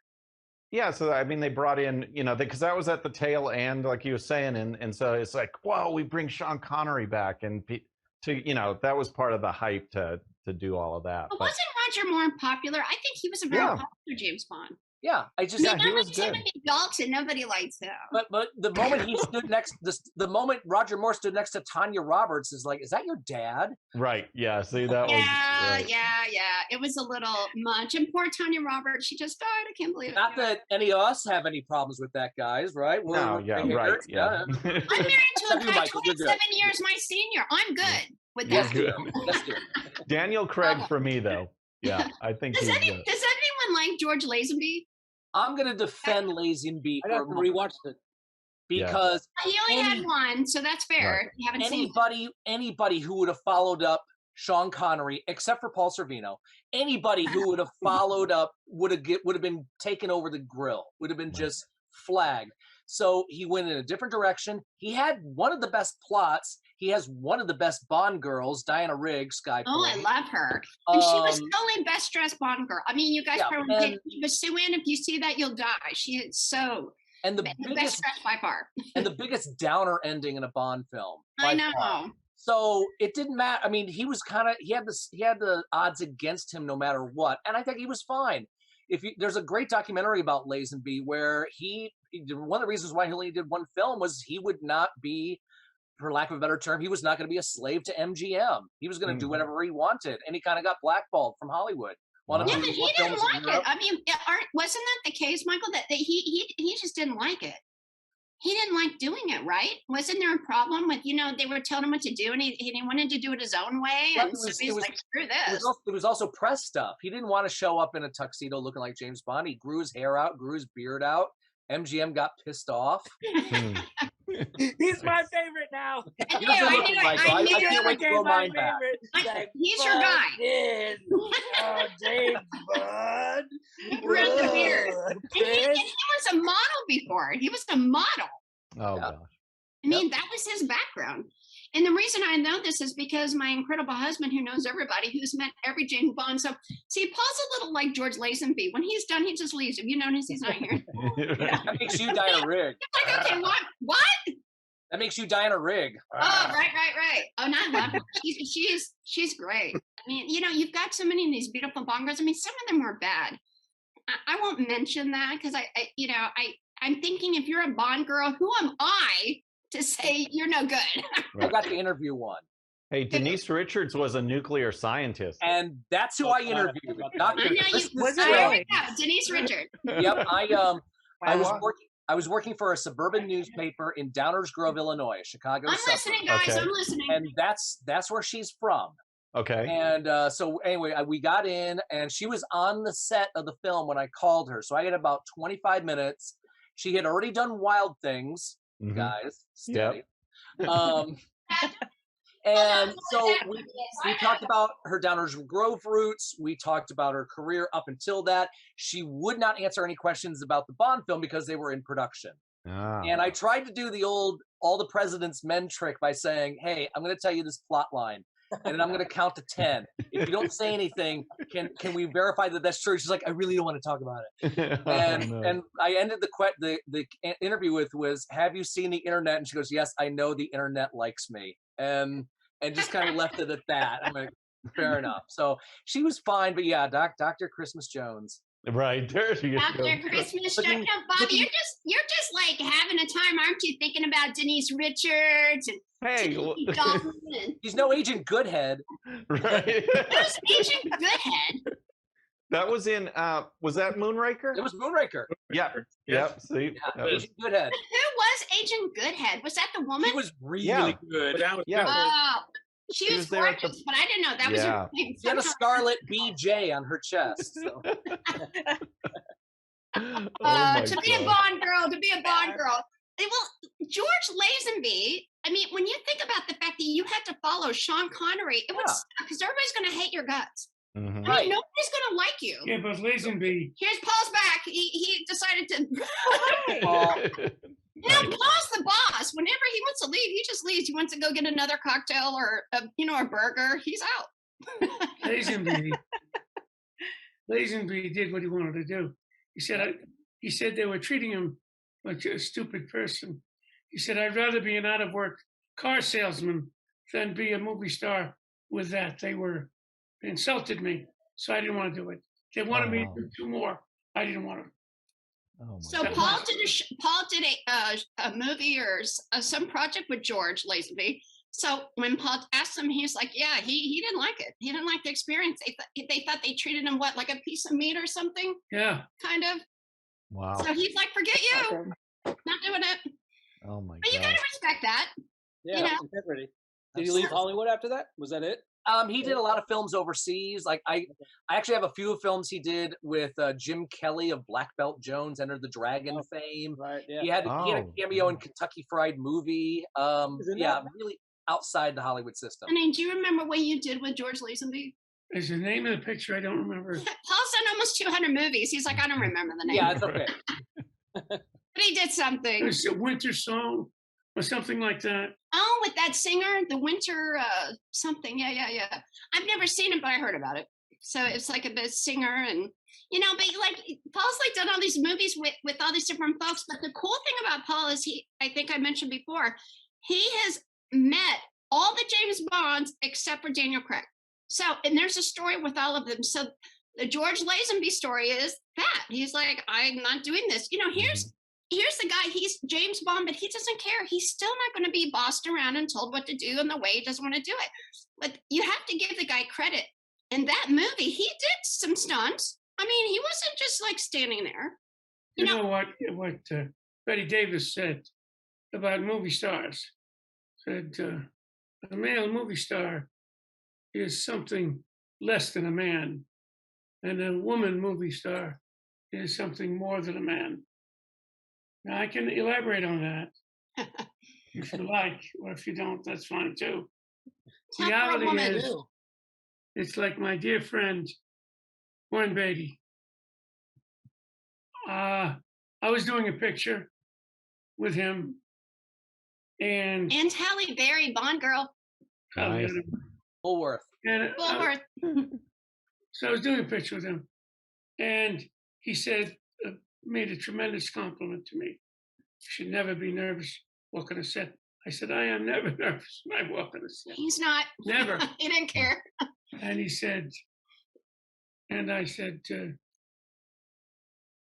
Yeah, so I mean, they brought in, you know, because that was at the tail end, like you were saying, and so it's like, whoa, we bring Sean Connery back, and that was part of the hype to do all of that. But wasn't Roger Moore popular? I think he was a very popular James Bond. Yeah, he was good. Timothy Dalton, nobody likes him. But the moment he stood the moment Roger Moore stood next to Tanya Roberts is like, is that your dad? Right. Yeah. See, that was. Yeah. It was a little much. And poor Tanya Roberts, she just died. I can't believe it. Not that any of us have any problems with that, guys. Right? Yeah. I'm married to a guy 27 years my senior. I'm good with that. That's good. Daniel Craig for me, though. Yeah, I think. Does anyone like George Lazenby? I'm going to defend Lazenby. I haven't rewatched it because he only had one, so that's fair. Right. You haven't anybody who would have followed up Sean Connery, except for Paul Sorvino. Anybody who would have followed up would have been taken over the grill, would have been just flagged. So he went in a different direction. He had one of the best plots. He has one of the best Bond girls, Diana Rigg, Skyfall. Oh, I love her. And she was the only best dressed Bond girl. I mean, you guys probably did, but Sue Ann, if you see that, you'll die. She is so the best dressed by far. And the biggest downer ending in a Bond film. I know. Far. So it didn't matter. I mean, he had the odds against him no matter what, and I think he was fine. There's a great documentary about Lazenby where one of the reasons why he only did one film was he would not be, for lack of a better term, he was not going to be a slave to MGM. He was going to do whatever he wanted, and he kind of got blackball from Hollywood. Yeah, but he didn't like it. I mean, wasn't that the case, Michael? That he just didn't like it. He didn't like doing it, right? Wasn't there a problem with, they were telling him what to do, and he wanted to do it his own way, and so he's like, screw this. It was also press stuff. He didn't want to show up in a tuxedo looking like James Bond. He grew his hair out, grew his beard out. MGM got pissed off. He's my favorite now. I can't wait to grow mine back. He's your guy. Oh, James Bond. He grew the beard. He was a model before. He was a model. Oh, gosh. I mean, that was his background. And the reason I know this is because my incredible husband, who knows everybody, who's met every James Bond. So, see, Paul's a little like George Lazenby. When he's done, he just leaves. If you notice, he's not here. That makes you Diana Rigg. Like, okay, what? That makes you Diana Rigg. Oh, right. Oh, and I love her. She's great. I mean, you've got so many of these beautiful Bond girls. I mean, some of them are bad. I won't mention that because I'm thinking, if you're a Bond girl, who am I to say you're no good? I got to interview one. Hey, Denise Richards was a nuclear scientist. And that's who I interviewed. Denise Richards. Yep. I was working for a suburban newspaper in Downers Grove, Illinois, Chicago. I'm listening, guys. Okay. I'm listening. And that's where she's from. Okay. And so anyway, we got in, and she was on the set of the film when I called her. So I had about 25 minutes. She had already done Wild Things, guys. Steady. Yep. And so we talked about her Downers Grove roots. We talked about her career up until that. She would not answer any questions about the Bond film because they were in production. And I tried to do the old All the President's Men trick by saying, hey, I'm going to tell you this plot line, and then I'm going to count to 10. If you don't say anything, can we verify that that's true? She's like, I really don't want to talk about it. And I ended the interview with was, have you seen the internet? And she goes, yes, I know the internet likes me. And just kind of left it at that. I'm like, fair enough. So she was fine, but yeah, Dr. Christmas Jones. Right there, you go. Dr. Christmas Jones. Bobby, you're just like having a time, aren't you? Thinking about Denise Richards and Dalton. He's no Agent Goodhead. Right. Who's Agent Goodhead? That was in was that Moonraker? It was Moonraker. Yeah. Yep. See, yeah, Agent Goodhead. Who was Agent Goodhead? Was that the woman? She was really good. She was gorgeous, but I didn't know that was her name. She had a scarlet BJ on her chest. So. To be a Bond girl. Well, George Lazenby, I mean, when you think about the fact that you had to follow Sean Connery, it would suck because everybody's going to hate your guts. Mm-hmm. I mean, nobody's going to like you. Yeah, but Lazenby. Here's Paul's back. He decided to. Now, Paul's the boss. Whenever he wants to leave, he just leaves. He wants to go get another cocktail or a burger. He's out. Lazenby did what he wanted to do. He said they were treating him like a stupid person. He said, I'd rather be an out-of-work car salesman than be a movie star with that. They insulted me, so I didn't want to do it. They wanted me to do 2 more. I didn't want to. So Paul did a movie or some project with George Lazenby. So when Paul asked him, he's like, yeah, he didn't like it. He didn't like the experience. They thought they treated him like a piece of meat or something. Yeah. Kind of. Wow. So he's like, forget you. Not doing it. Oh my god. But you gotta respect that. Yeah, integrity. Did he leave Hollywood after that? Was that it? He did a lot of films overseas. Like I actually have a few films he did with Jim Kelly of Black Belt Jones, Enter the Dragon fame. Right. Yeah. He had a cameo in Kentucky Fried Movie. Really. outside the Hollywood system. I mean, do you remember what you did with George Lazenby? Is the name of the picture? I don't remember. Paul's done almost 200 movies. He's like, I don't remember the name. Yeah, it's okay. But he did something. It's a winter song or something like that. Oh, with that singer, the winter something. Yeah. I've never seen it, but I heard about it. So it's like a bit singer, and but like Paul's like done all these movies with all these different folks. But the cool thing about Paul is I think I mentioned before, he has met all the James Bonds except for Daniel Craig. So, and there's a story with all of them. So the George Lazenby story is that he's like, I'm not doing this. Here's the guy, he's James Bond, but he doesn't care. He's still not going to be bossed around and told what to do in the way he doesn't want to do it. But you have to give the guy credit. In that movie, he did some stunts. I mean, he wasn't just like standing there. You know what Betty Davis said about movie stars? Said a male movie star is something less than a man, and a woman movie star is something more than a man. Now, I can elaborate on that if you like, or if you don't, that's fine too. The reality is, it's like my dear friend, Warren Beatty. I was doing a picture with him, and Halle Berry, Bond girl. Nice. Bullworth. Bullworth. So I was doing a picture with him, and he said, made a tremendous compliment to me. You should never be nervous walking a set. I said, I am never nervous when I walk on a set. He's not. Never. He didn't care. And he said, and I said,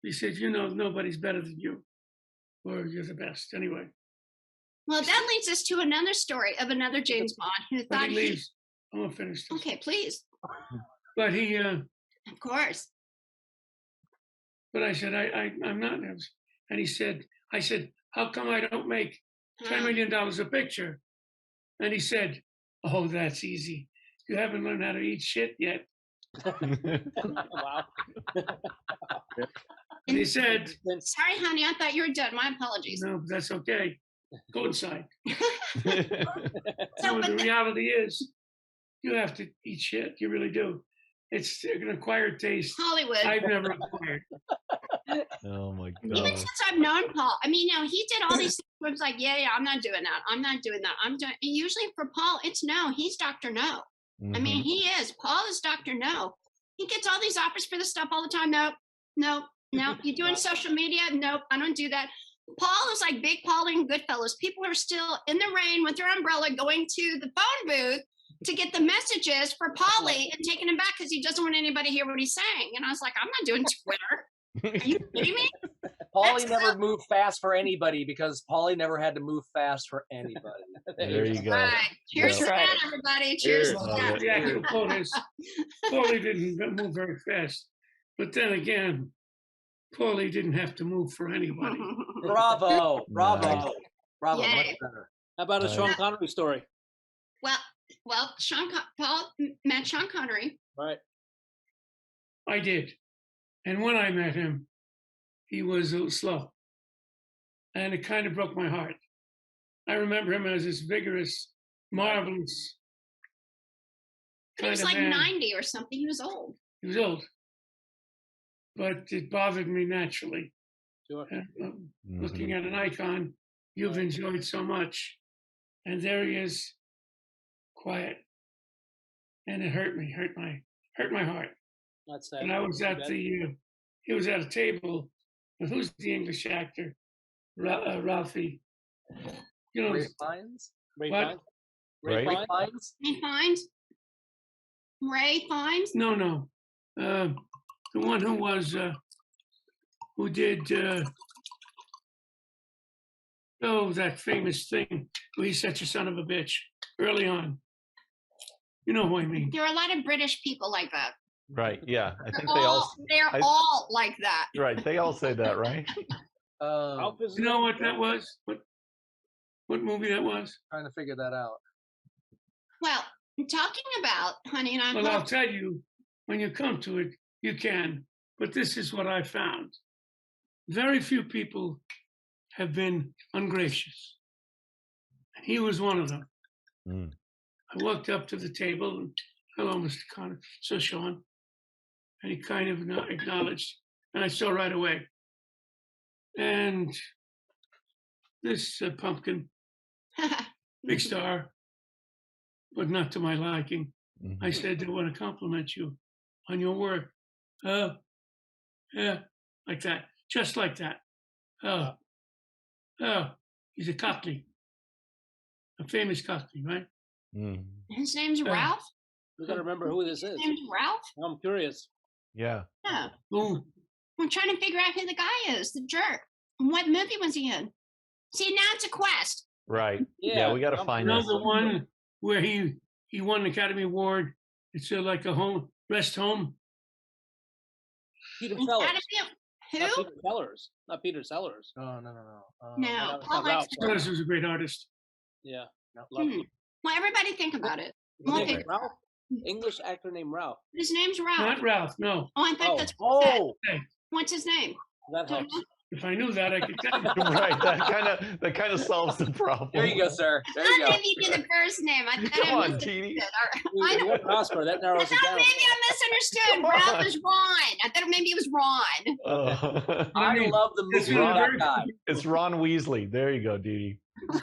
he said, nobody's better than you, or you're the best anyway. Well, that leads us to another story of another James Bond who thought he leaves. I'm gonna finish this. Okay, please. But he, of course. But I said, I'm not nervous. And I said, how come I don't make $10 million a picture? And he said, oh, that's easy. You haven't learned how to eat shit yet. Wow. And he said, sorry, honey, I thought you were done. My apologies. No, that's okay. Go inside. So, the reality is, you have to eat shit. You really do. It's an acquired taste. Hollywood. I've never acquired. Oh my Even god. since I've known Paul, I mean, he did all these things where it's like, yeah, I'm not doing that. I'm not doing that. And usually for Paul, it's no. He's Dr. No. I mean, he is. Paul is Dr. No. He gets all these offers for this stuff all the time. No. You doing social media? Nope, I don't do that. Paul is like Big Paul in Goodfellas. People are still in the rain with their umbrella going to the phone booth to get the messages for Paulie and taking him back because he doesn't want anybody to hear what he's saying. And I was like, I'm not doing Twitter. Are you kidding me? Paulie never moved fast for anybody because Paulie never had to move fast for anybody. There you go. All right. Cheers to Right. that, everybody. Cheers to that. The actual quote is, Paulie didn't move very fast. But then again, Paulie didn't have to move for anybody. Bravo. Nice. Bravo. Yay. Much better. How about a Sean Connery story? Well, Paul met Sean Connery. Right. I did. And when I met him, he was a little slow. And it kind of broke my heart. I remember him as this vigorous, marvelous He was kind like of man. 90 or something. He was old. He was old. But it bothered me naturally. Sure. Looking at an icon you've enjoyed so much. And there he is, quiet. And it hurt me, hurt my heart. That's And I was at he was at a table with who's the English actor? Ralphie. Ray Fiennes? Ray What? Fiennes? Right. Ray Fiennes? Ray Fiennes? Ray Fiennes? No. The one who was who did that famous thing where he's such a son of a bitch early on. You know who I mean. There are a lot of British people like that. Right. Yeah. I think They're all like that. Right. They all say that, right? You know what that was? What movie that was? Trying to figure that out. Well, talking about Honey and I. Well, I'll tell you, when you come to it, you can. But this is what I found. Very few people have been ungracious. He was one of them. Mm. I walked up to the table and, hello, Mr. Connor. So Sean. And he kind of acknowledged, and I saw right away. And this pumpkin, big star, but not to my liking. I said, I want to compliment you on your work. Oh, yeah, like that, just like that. Oh, he's a Cockney, a famous Cockney, right? His name's Ralph. We gotta remember who this is. His name's Ralph. I'm curious. Yeah. Yeah. Ooh. I'm trying to figure out who the guy is, the jerk. What movie was he in? See, now it's a quest. Right. Yeah, we got to find You know this. the one where he won an Academy Award. It's like a rest home. Peter Sellers. Who? Not Peter Sellers. Not Peter Sellers. No. No. Paul Ralph Sellers was a great artist. Yeah. Well, everybody think about it. We'll figure it out. Ralph? English actor named Ralph. His name's Ralph. Not Ralph, no. Oh, I thought that's what it said. Hey, What's his name? That helps. if I knew that, I could tell you. Right. That kind of solves the problem. There you go, sir. There you I go. thought maybe the first name. I thought Come I on, misunderstood. Teeny. I know. Prosper, that narrows it I thought down. maybe I misunderstood. Come Ralph on. is Ron. I thought maybe it was Ron. I love the This movie is Black very- Guy. It's Ron Weasley. There you go, Dee Dee.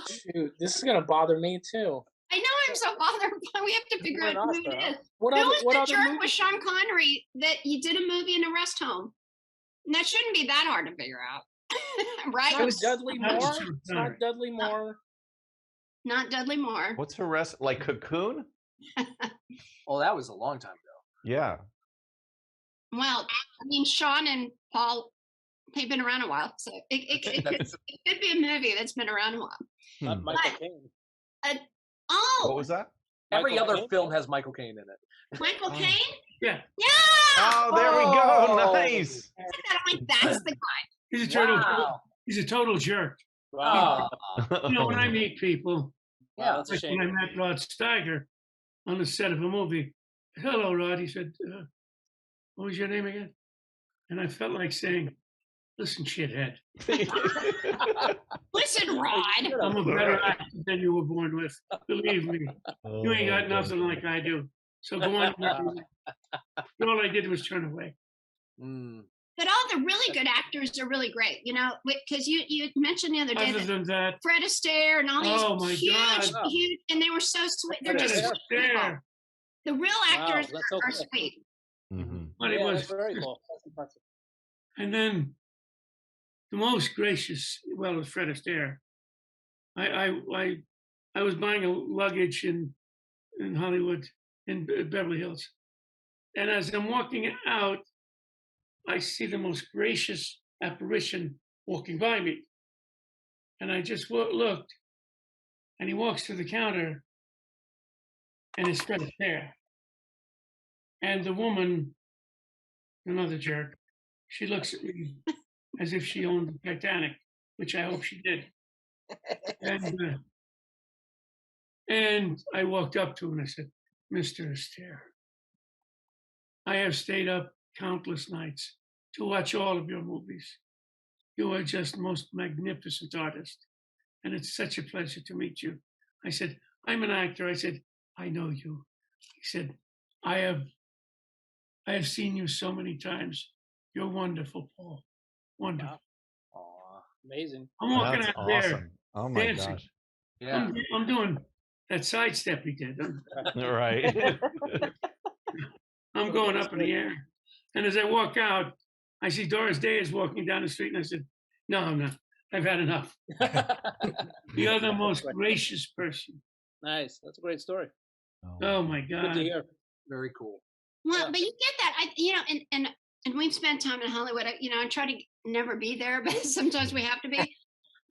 Shoot, this is gonna bother me too. I know I'm so bothered, but we have to figure out who it is. What Who other was what the other jerk movie? with Sean Connery that he did a movie in a rest home? And that shouldn't be that hard to figure out, right? Not Dudley That was Moore. Sean It's not Connery. Dudley Moore. Not Dudley Moore. What's her rest? Like Cocoon? Oh, that was a long time ago. Yeah. Well, I mean, Sean and Paul, they've been around a while, so it could be a movie that's been around a while. Not Michael Caine. What was that? Every Michael other Caine? film has Michael Caine in it. Michael Caine? Yeah. Yeah! Oh, there we go. Oh. Nice. I'm like, that's the guy. He's a total. Wow. He's a total jerk. Wow. You know, when I meet people, Wow, that's a like shame. when I met Rod Steiger on the set of a movie. Hello, Rod. He said, "What was your name again?" And I felt like saying, "Listen, shithead. Listen, Rod. I'm a better actor than you were born with. Believe me, you ain't got nothing like I do. So go on." And all I did was turn away. But all the really good actors are really great, you know, because you mentioned the other day Other that than that, Fred Astaire and all these Oh, my huge, God. huge, and they were so sweet. They're Fred just sweet people. Astaire. The real actors that's so are cool. sweet. But it Yeah, was, that's very cool. That's impressive. and then the most gracious, well, was Fred Astaire. I was buying a luggage in Hollywood, in Beverly Hills, and as I'm walking out, I see the most gracious apparition walking by me, and I just looked, and he walks to the counter, and it's Fred Astaire, and the woman, another jerk, she looks at me as if she owned the Titanic, which I hope she did. And I walked up to him and I said, "Mr. Astaire, I have stayed up countless nights to watch all of your movies. You are just most magnificent artist. And it's such a pleasure to meet you." I said, "I'm an actor." I said, "I know you." He said, I have seen you so many times. You're wonderful, Paul. Wonderful. Aw, amazing. I'm walking That's out there awesome. Oh my dancing. gosh. Yeah. I'm doing that sidestep he did. Right. I'm going up in the air. And as I walk out, I see Doris Day is walking down the street, and I said, "No, I'm not. I've had enough." You're the most gracious person. Nice. That's a great story. Oh my Good God. to hear. Very cool. Well, but you get that, and we've spent time in Hollywood. I try to never be there, but sometimes we have to be.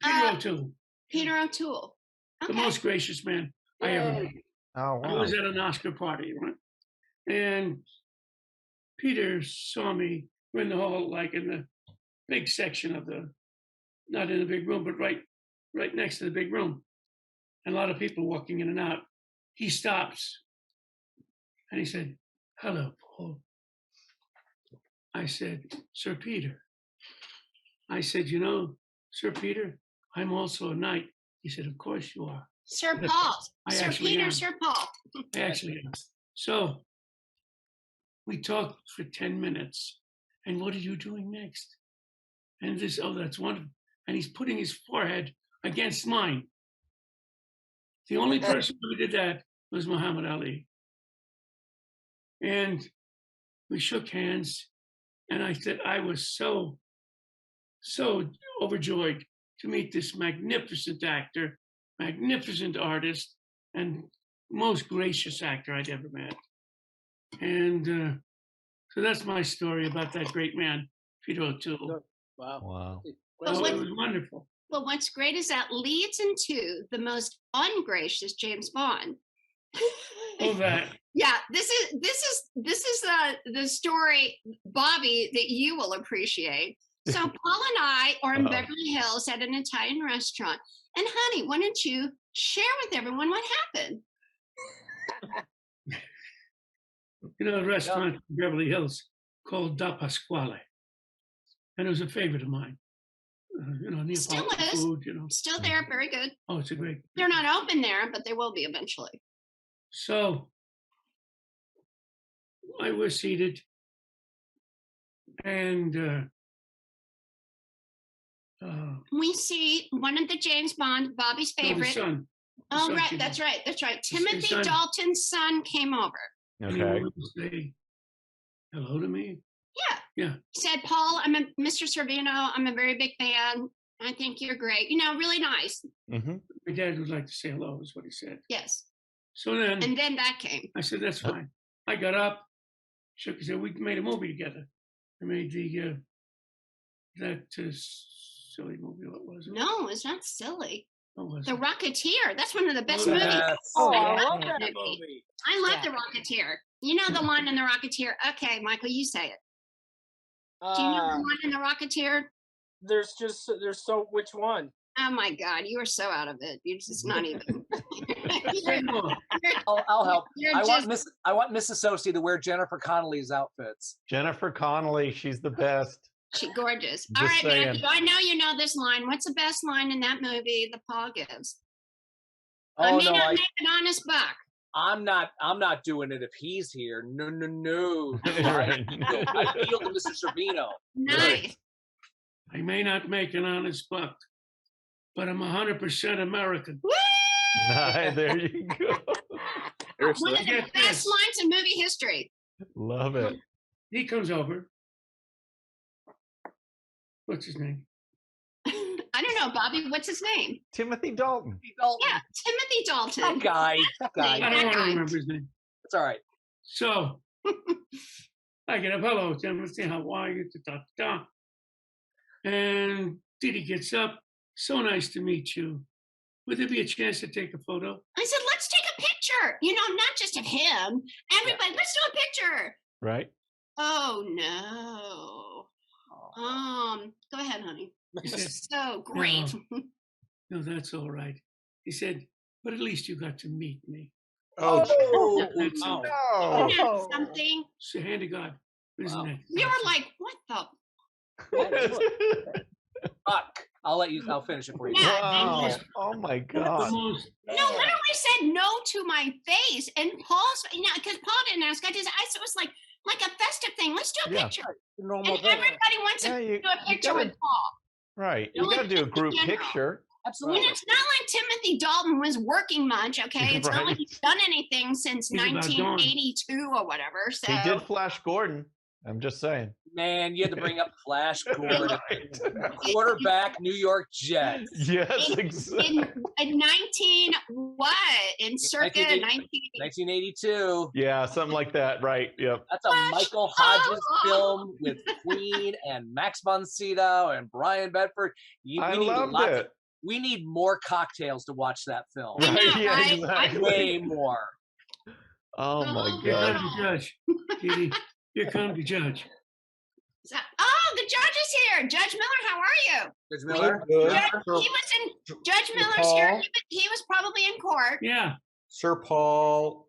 Peter O'Toole, Peter O'Toole. the Okay. most gracious man I ever Yay. met. Oh I wow. was at an Oscar party, right? And Peter saw me. We're in the hall, like in the big section of not in the big room, but right next to the big room. And a lot of people walking in and out. He stops and he said, "Hello, Paul." I said, "Sir Peter." I said, "You know, Sir Peter, I'm also a knight." He said, "Of course you are." Sir Paul. I Sir actually Peter, am. Sir Paul. Actually, so we talked for 10 minutes. And what are you doing next? And this, oh, that's wonderful. And he's putting his forehead against mine. The only person who did that was Muhammad Ali. And we shook hands. And I said, I was so overjoyed to meet this magnificent actor, magnificent artist, and most gracious actor I'd ever met. And so that's my story about that great man, Peter O'Toole. Wow. Wow. Oh, it was wonderful. Well, what's great is that leads into the most ungracious James Bond. Oh, that. Yeah, this is the story, Bobby, that you will appreciate. So Paul and I are in Beverly Hills at an Italian restaurant. And honey, why don't you share with everyone what happened? You know, a restaurant in Beverly Hills called Da Pasquale. And it was a favorite of mine. You know, Still Neapolitan is. food, you know. Still there, very good. Oh, it's a great. They're not open there, but they will be eventually. So I was seated, and We see one of the James Bond, Bobby's no, the favorite. son. The Oh, son right, came that's over. right, that's right. His Timothy son. Dalton's son came over. And he Okay. wanted to say hello to me. Yeah. Yeah. He said, Paul, I'm a Mr. Servino. I'm a very big fan. I think you're great. You know, really nice. Mm-hmm. My dad would like to say hello, is what he said. Yes. So then And then that came. I said, that's fine. I got up, shook his hand. We made a movie together. I made the that silly movie. What was it? No, it's not silly. What was The it? Rocketeer. That's one of the best Oh, movies. Yes. Oh, I I love love that that movie. movie. I love Yeah. The Rocketeer. You know the one in The Rocketeer. Okay, Michael, you say it. Do you know the one in The Rocketeer? There's so which one? Oh my God, you are so out of it. You're just not even. Say more. I'll help. You're I just, want Miss Associate to wear Jennifer Connelly's outfits. Jennifer Connelly, she's the best. she gorgeous. All Just right, saying. Matthew, I know you know this line. What's the best line in that movie that Paul gives? I Oh may no, not make an honest buck. I'm not doing it if he's here. No. Right. I yield to Mr. Servino. Nice. I may not make an honest buck, but I'm 100% American. Woo! Nice, there you go. Seriously. One of the Get best this. lines in movie history. Love it. He comes over. What's his name? I don't know, Bobby. What's his name? Timothy Dalton. Yeah, Timothy Dalton. That guy. That guy. I don't want to guy. remember his name. It's all right. So I get up, hello, Timothy, how are you? Da-da-da. And Didi gets up. So nice to meet you. Would there be a chance to take a photo? I said, let's take a picture. You know, not just of him. Everybody, let's do a picture. Right? Oh no. Go ahead, honey. He This said, is so great. no, that's all right. He said, but at least you got to meet me. Oh, That's Oh. no. Isn't that something? So hand to God. Isn't Wow. that We were like, what the? I'll finish it for you. Yeah. Wow. Oh my the God. most No, literally said no to my face. And Paul's, you know, because Paul didn't ask. I was like a festive thing. Let's do a Yeah. picture. Normal And thing. everybody wants Yeah, to you do a picture gotta- with Paul. Right. No, You got to like, do a just group in general. picture. Absolutely. And it's not like Timothy Dalton was working much, okay? It's not like Right. he's done anything since He's about gone. 1982 or whatever. So He did Flash Gordon. I'm just saying. Man, you had to bring up Flash Gordon, Right. quarterback, New York Jets. Yes, in, exactly. in 19 what? In circa 1982. Yeah, something like that. Right. Yep. That's a Michael Hodges film with Queen and Max von Sydow and Brian Bedford. I loved it. We need more cocktails to watch that film. I know, Right, yeah, right? exactly. Way more. Oh my Oh, Here God. comes the judge. Didi, here comes the judge. Oh, the judge is here. Judge Miller, how are you? Judge Miller? Good. Judge, he was in Judge Miller's here. Paul? He was probably in court. Yeah. Sir Paul,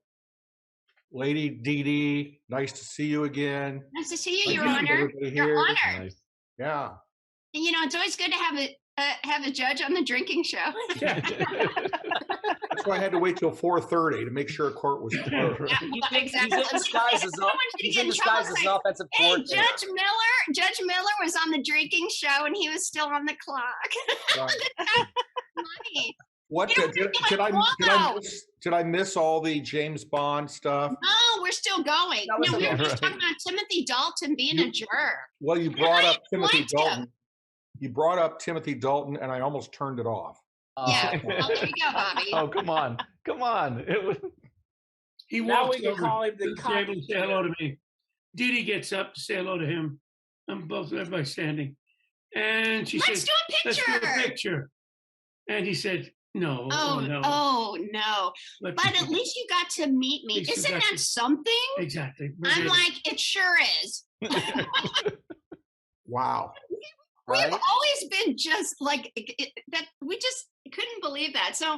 Lady Dee Dee, nice to see you again. Nice to see you, Nice Your to meet Honor. everybody Your here. Honor. Nice. Yeah. And, you know, it's always good to have a judge on the drinking show. That's why I had to wait till 4:30 to make sure court was closed. Exactly. He's in disguise as an offensive Hey, coordinator. Judge Miller was on the drinking show and he was still on the clock. Money. What did I miss all the James Bond stuff? No, we're still going. That was No, we were okay. just talking about Timothy Dalton being a jerk. Well, you brought up Timothy liked Dalton. him. You brought up Timothy Dalton, and I almost turned it off. Yeah, well, there you go, Bobby. Oh, come on. Come on. It was... He Now walks we can over call him the to the table copy and say hello to me. Didi gets up to say hello to him. I'm both everybody standing. And she Let's said, do a let's picture. do a picture. And he said, no. Oh no. Let's But do- at least you got to meet me. At least you Isn't got that to- something? Exactly. I'm Verbatim. like, it sure is. Wow. We've Right? always been just like that. We just couldn't believe that. So,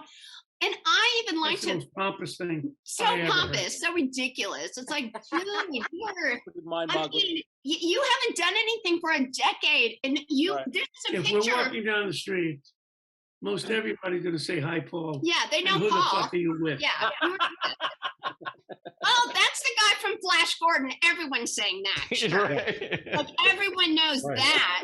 and I even liked That's the it. most pompous thing. So I ever heard. pompous, so ridiculous. It's like, dude, you're. Mind I boggling. mean, you haven't done anything for a decade, and you. Right. This is a If we're picture. walking down the street, most everybody's going to say, hi, Paul. Yeah, they know And who the Paul. fuck are you with? Yeah. Oh, that's the guy from Flash Gordon. Everyone's saying that. Sure. Right. Like everyone knows Right. that.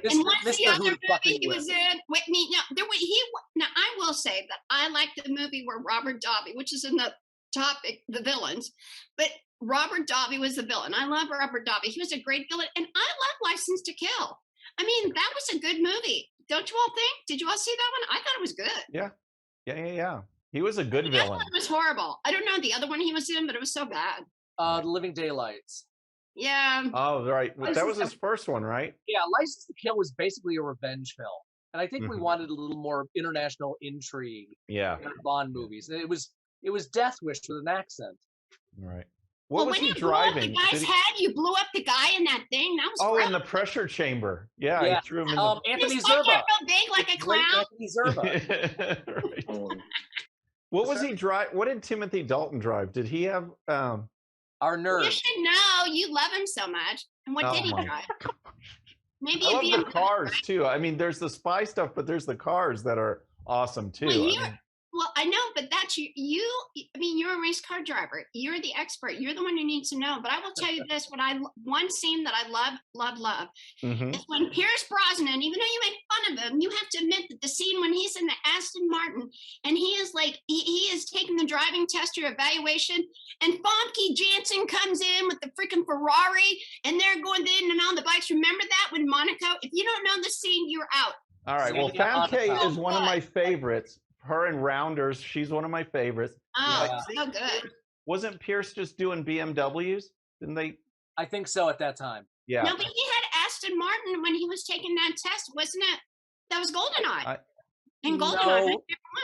And Mr. what's the Mr. other Who the fuck are movie he you was with? in? Wait, me no, there was he. Now I will say that I like the movie where Robert Davi, which is in the topic, the villains, but Robert Davi was the villain. I love Robert Davi. He was a great villain, and I love License to Kill. I mean, that was a good movie. Don't you all think? Did you all see that one? I thought it was good. Yeah. He was a good The other villain. one was horrible. I don't know the other one he was in, but it was so bad. The Living Daylights. Yeah. Oh, right. That was License his first one, right? Yeah, License to Kill was basically a revenge film. And I think we Mhm. wanted a little more international intrigue Yeah. in our Bond movies. And it was Death Wish with an accent. Right. Well, What was when he you blew up the driving? guy's Did he- head, you blew up the guy in that thing. That was Oh, great. in the pressure chamber. Yeah, Yeah. he threw him in the. Anthony His fucking Zerba. real big like a Great clown. Anthony Zerba. Right. What was he drive? What did Timothy Dalton drive? Did he have? Our You nerd. should know. You love him so much. And what Oh did he my drive? Maybe I a love the BMW. cars right? too. I mean, there's the spy stuff, but there's the cars that are awesome too. Well, I you're, mean, well, I know, but that's you. I mean, you're a race car driver. You're the expert. You're the one who needs to know. But I will tell you this: one scene that I love mhm. is when Pierce Brosnan, even though you make fun of him, you have to admit that the scene when he's in the Aston Martin and he is like he is taking the driving test or evaluation, and Famke Janssen comes in with the freaking Ferrari, and they're going in and on the bikes. Remember that when Monaco? If you don't know the scene, you're out. All right. Well, Yeah, Famke is Oh, one of good. my favorites. Her and Rounders, she's one of my favorites. Oh, Yeah. so good. Wasn't Pierce just doing BMWs? Didn't they? I think so at that time. Yeah. No, but he had Aston Martin when he was taking that test, wasn't it? That was GoldenEye. And GoldenEye,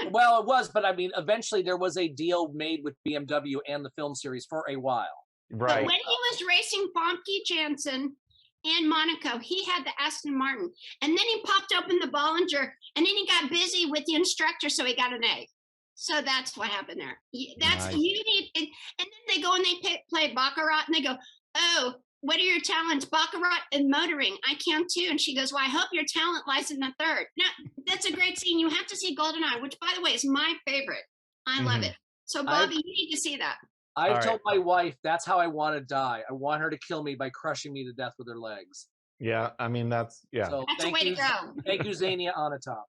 No. Well, it was, but I mean, eventually there was a deal made with BMW and the film series for a while. but Right. when he was racing Famke Janssen in Monaco, he had the Aston Martin. And then he popped open the Bollinger, and then he got busy with the instructor, so he got an A. So that's what happened there. That's Nice. you need, and then they go and they play Baccarat, and they go, "Oh, what are your talents? Baccarat and motoring. I can too." And she goes, "Well, I hope your talent lies in the third." No, that's a great scene. You have to see GoldenEye, which, by the way, is my favorite. I love Mhm. it. So, Bobby, you need to see that. I've All told my wife that's how I want to die. I want her to kill me by crushing me to death with her legs. Yeah. I mean, that's yeah. So That's the thank way to you, go. thank you, Zania Onatop.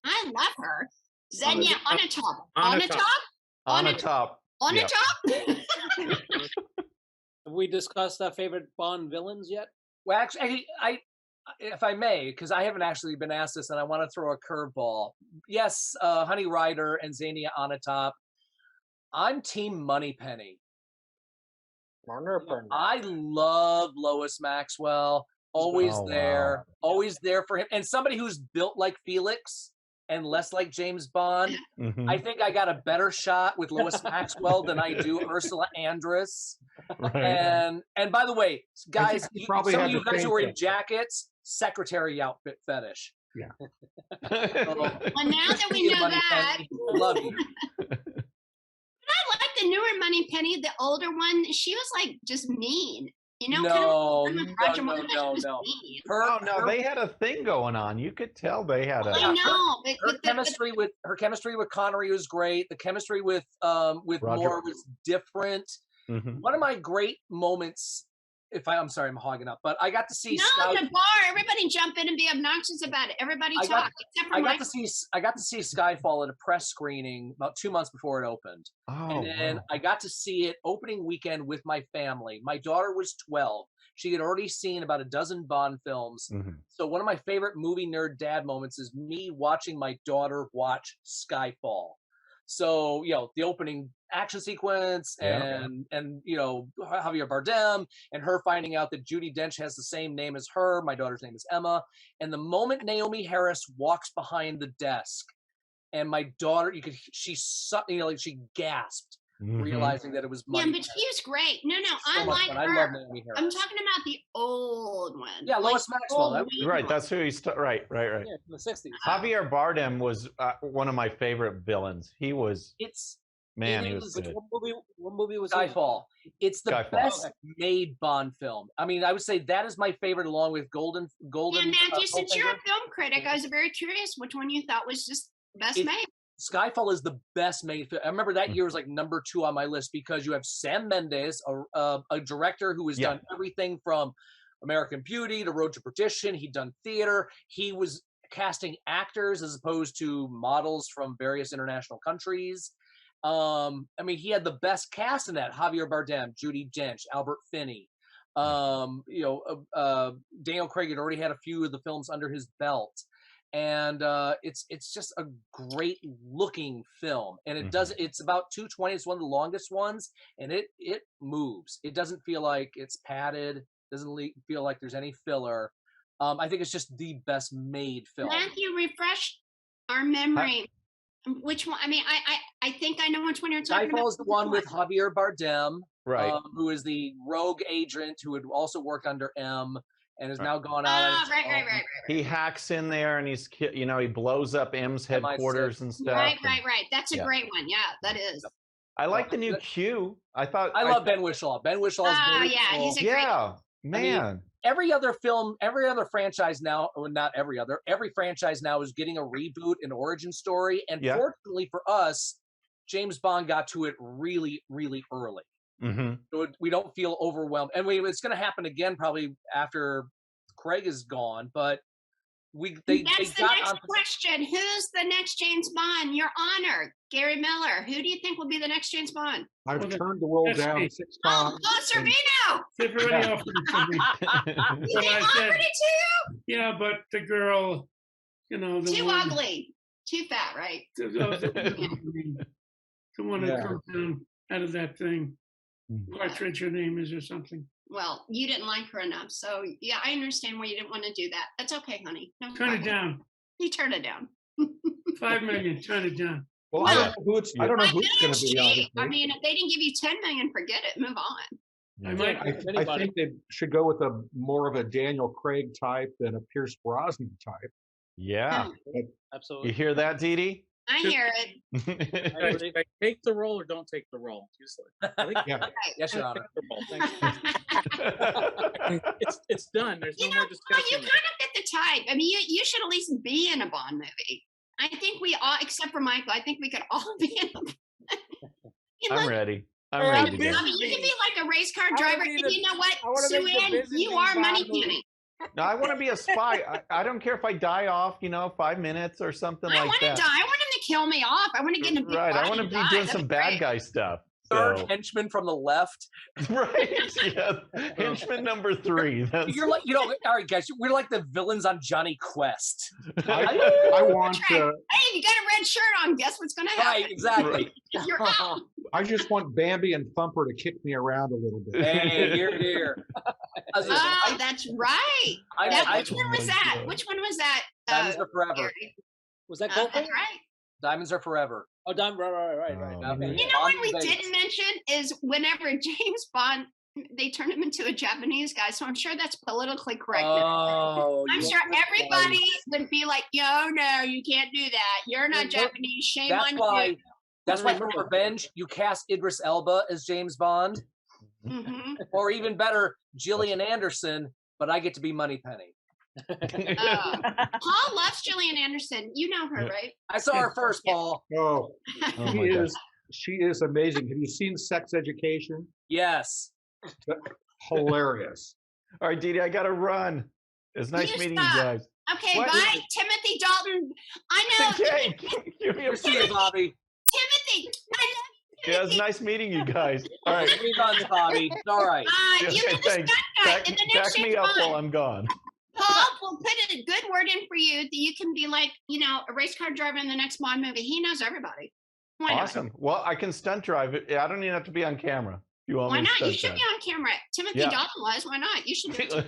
I love her. Xenia on a top. On On a a top. top? On on a a- top. On a Yeah. top? Have we discussed our favorite Bond villains yet? Well, actually, if I may, because I haven't actually been asked this, and I want to throw a curveball. Yes, Honey Rider and Zania Onatop. I'm Team Moneypenny. I love Lois Maxwell. Always Oh, there, always there for him, and somebody who's built like Felix and less like James Bond. Mhm. I think I got a better shot with Lois Maxwell than I do Ursula Andress. Right. And by the way, guys, you probably some had of you the guys same who are in thing. jackets, secretary outfit fetish. Yeah. Well, now that we See you, know that, Moneypenny. Love you. I like the newer Moneypenny, the older one. She was like just mean. You know, No, kind of no, Roger no, Moore no, was no. mean. Oh no, they had a thing going on. You could tell they had a. I know, but, Her chemistry with Connery was great. The chemistry with Roger. Moore was different. Mhm. One of my great moments, I'm sorry, I'm hogging up, but I got to see no, Sky. the bar. Everybody jump in and be obnoxious about it. Everybody I talk, got, except for I Michael. got to see Skyfall at a press screening about 2 months before it opened, Oh, and then wow. I got to see it opening weekend with my family. My daughter was 12. She had already seen about a dozen Bond films. Mhm. So one of my favorite movie nerd dad moments is me watching my daughter watch Skyfall. So, the opening action sequence Yeah. and Javier Bardem and her finding out that Judi Dench has the same name as her. My daughter's name is Emma. And the moment Naomi Harris walks behind the desk and my daughter, she gasped, Mhm. realizing that it was Yeah, Money. but she was great. No, So I much like fun. her. I love Naomi Harris. I'm talking about the old one. Yeah, Lois Maxwell. old That- Right, one. that's who he's right. Yeah, from the 60s. Javier Bardem was one of my favorite villains. He was It's man, it he is- was Which good. what movie was he in? Skyfall. It's the Skyfall. best Okay. made Bond film. I mean, I would say that is my favorite, along with Golden. Yeah, Matthew, since you're Goldfinger. a film critic, I was very curious which one you thought was just best It- made. Skyfall is the best made film. I remember that year was like number 2 on my list because you have Sam Mendes, a director who has done everything from American Beauty to Road to Perdition. He'd done theater. He was casting actors as opposed to models from various international countries. I mean, he had the best cast in that: Javier Bardem, Judi Dench, Albert Finney. Daniel Craig had already had a few of the films under his belt. And it's just a great looking film, and it does. It's about 220. It's one of the longest ones, and it moves. It doesn't feel like it's padded. Doesn't feel like there's any filler. I think it's just the best made film. Matthew, refresh our memory. Which one? I mean, I think I know which one you're talking about. Skyfall is the one with Javier Bardem, Right. who is the rogue agent who had also worked under M. And has now gone out. Oh, right. He hacks in there and he blows up M's headquarters and stuff. Right. That's a Yeah. great one. Yeah, that is. I like the new Q. I love Ben Whishaw. Ben Whishaw is Oh, beautiful. yeah, he's a great. Yeah, man. I mean, every other film, every other franchise now, well, not every other, every franchise now is getting a reboot, an origin story. And Yeah. fortunately for us, James Bond got to it really, really early. Mm-hmm. So we don't feel overwhelmed. And it's going to happen again probably after Craig is gone. But they That's the got next on. question. Who's the next James Bond? Your Honor, Gary Miller. Who do you think will be the next James Bond? I've Well, turned the world that's down me. 6 Oh, times. Servino! They've already offered it to me. They But I said, offered it to you? yeah, but the girl, the Too one, ugly. Too fat, right? the one that Yeah. comes down out of that thing. Partridge, her name is, or something. Well, you didn't like her enough. So, yeah, I understand why you didn't want to do that. That's okay, honey. No Turn it problem. down. You turn it down. 5 million. Turn it down. Well, I don't know who it's going to Million's be. cheap. Obviously. I mean, if they didn't give you 10 million, forget it. Move on. I might. I think they should go with a more of a Daniel Craig type than a Pierce Brosnan type. Yeah. Absolutely. You hear that, Dee Dee? I hear it. I take the role or don't take the role. I think, Yeah. Yes, Your Honor. It's done. There's no more Well, you discussion. kind of fit the type. I mean, you should at least be in a Bond movie. I think we all, except for Michael, I think we could all be in a I'm ready. I'm Hey, ready to I'm go. I mean, you can be like a race car I wanna driver, be and the- you know what, I wanna Sue make the Ann, Byzantine you are money Bond movie. penny. No, I want to be a spy. I don't care if I die off, 5 minutes or something I like want to that. die. I want him to kill me off. I want to get in a big Right. I fight want to and be die. doing That'd some be bad great. guy stuff. Third So, henchman from the left. right. Yeah. Henchman number 3. That's You're like, all right, guys, we're like the villains on Johnny Quest. I want. Hey, you got a red shirt on. Guess what's going to happen? Right, exactly. You're out. I just want Bambi and Thumper to kick me around a little bit. Hey, here. Oh, that's right. Which one was that? good. Which one was that? Diamonds Are Forever. Gary? Was that That's Goldfinger? right. Diamonds Are Forever. Oh, right. Oh, Okay. You know what we didn't mention is whenever James Bond, they turn him into a Japanese guy. So I'm sure that's politically correct. Oh, I'm sure everybody would be like, "Yo, no, you can't do that. You're not Japanese. Shame on you." That's why for Revenge, you cast Idris Elba as James Bond. Or even better, Gillian Anderson, but I get to be Moneypenny. Paul loves Gillian Anderson. You know her, right? I saw her first, Paul. Oh, Oh she my God. she is amazing. Have you seen Sex Education? Yes. Hilarious. All right, Dee Dee, I gotta run. It's nice You meeting stop. you guys. Okay, What? bye, Timothy Dalton. I know. Okay, give me a See you, Bobby. Timothy, I love Yeah, it's nice meeting you guys. All right. Three guns, Bobby. It's all right. you. Okay, You're the stunt thanks. guy. Back, In the next back me James up Bond, while I'm gone. Paul will put a good word in for you that you can be like, a race car driver in the next Bond movie. He knows everybody. Why Awesome. Well, I can stunt drive it. I don't even have to be on camera. You want Why me to not? You stunt should drive? be on camera. Timothy Yeah. Dalton was. Why not? You should do it. There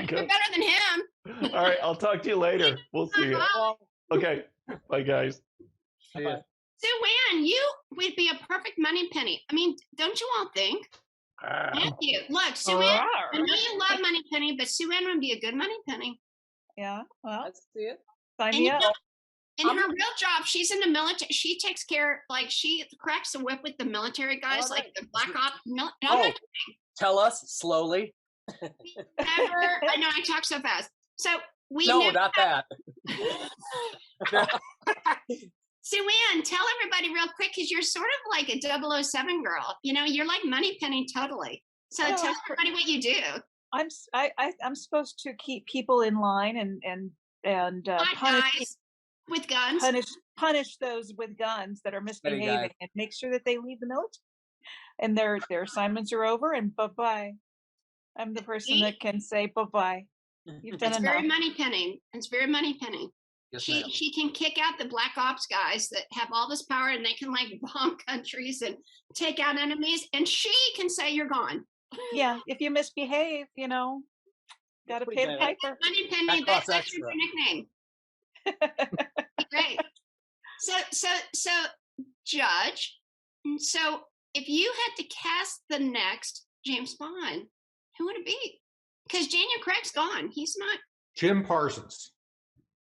you go. You're better than him. All right, I'll talk to you later. We'll see you. Bye. Okay. Bye, guys. See ya. Sue Ann, you would be a perfect Moneypenny. I mean, don't you all think? Thank you. Look, Sue Ann, I know you love Moneypenny, but Sue Ann would be a good Moneypenny. Yeah. Well, Let's see it. sign And me you up. know, in her real job, she's in the military. She takes care, like she cracks the whip with the military guys, like the Black Ops. Oh, tell us slowly. I know I talk so fast. So we No, never not that. Sue Ann, tell everybody real quick because you're sort of like a 007 girl. You're like Moneypenny totally. So No, tell everybody what you do. I'm supposed to keep people in line and Hot punish guys with guns. punish those with guns that are Steady guy. misbehaving and make sure that they leave the military and their assignments are over and bye-bye. I'm the person See? that can say bye-bye. You've done It's enough. very Moneypenny. It's very Moneypenny. Yes, ma'am. She can kick out the Black Ops guys that have all this power and they can like bomb countries and take out enemies, and she can say you're gone. Yeah, if you misbehave, got to pay the piper. Moneypenny, That costs that's your nickname. Great. So Judge. So if you had to cast the next James Bond, who would it be? Because Daniel Craig's gone. He's not. Jim Parsons.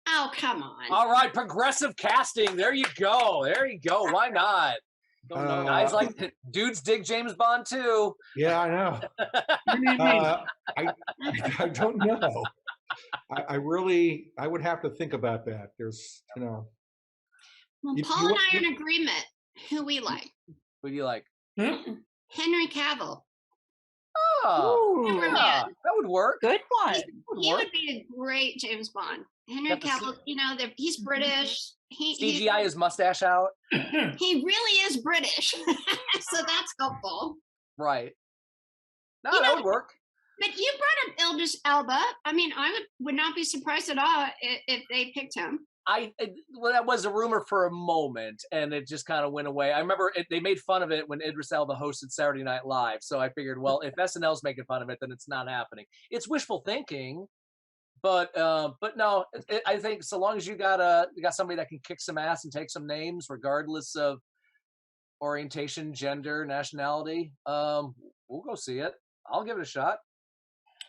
Oh, come on. All right, progressive casting. There you go. There you go. Why not? Guys like dudes dig James Bond too. Yeah, I know. I don't know. I would have to think about that. There's, Well, You- Paul you- and I are in agreement. Who we like? Who do you like? Henry Cavill. Oh, Superman. yeah, that would work. Good one. He would be a great James Bond. Henry Got the Cavill, he's British. He CGI his mustache out. he really is British, so that's helpful. Right. No, that would work. But you brought up Idris Elba. I mean, I would not be surprised at all if they picked him. Well, that was a rumor for a moment, and it just kind of went away. I remember they made fun of it when Idris Elba hosted Saturday Night Live. So I figured, well, if SNL's making fun of it, then it's not happening. It's wishful thinking, but no, I think so long as you got somebody that can kick some ass and take some names, regardless of orientation, gender, nationality, we'll go see it. I'll give it a shot.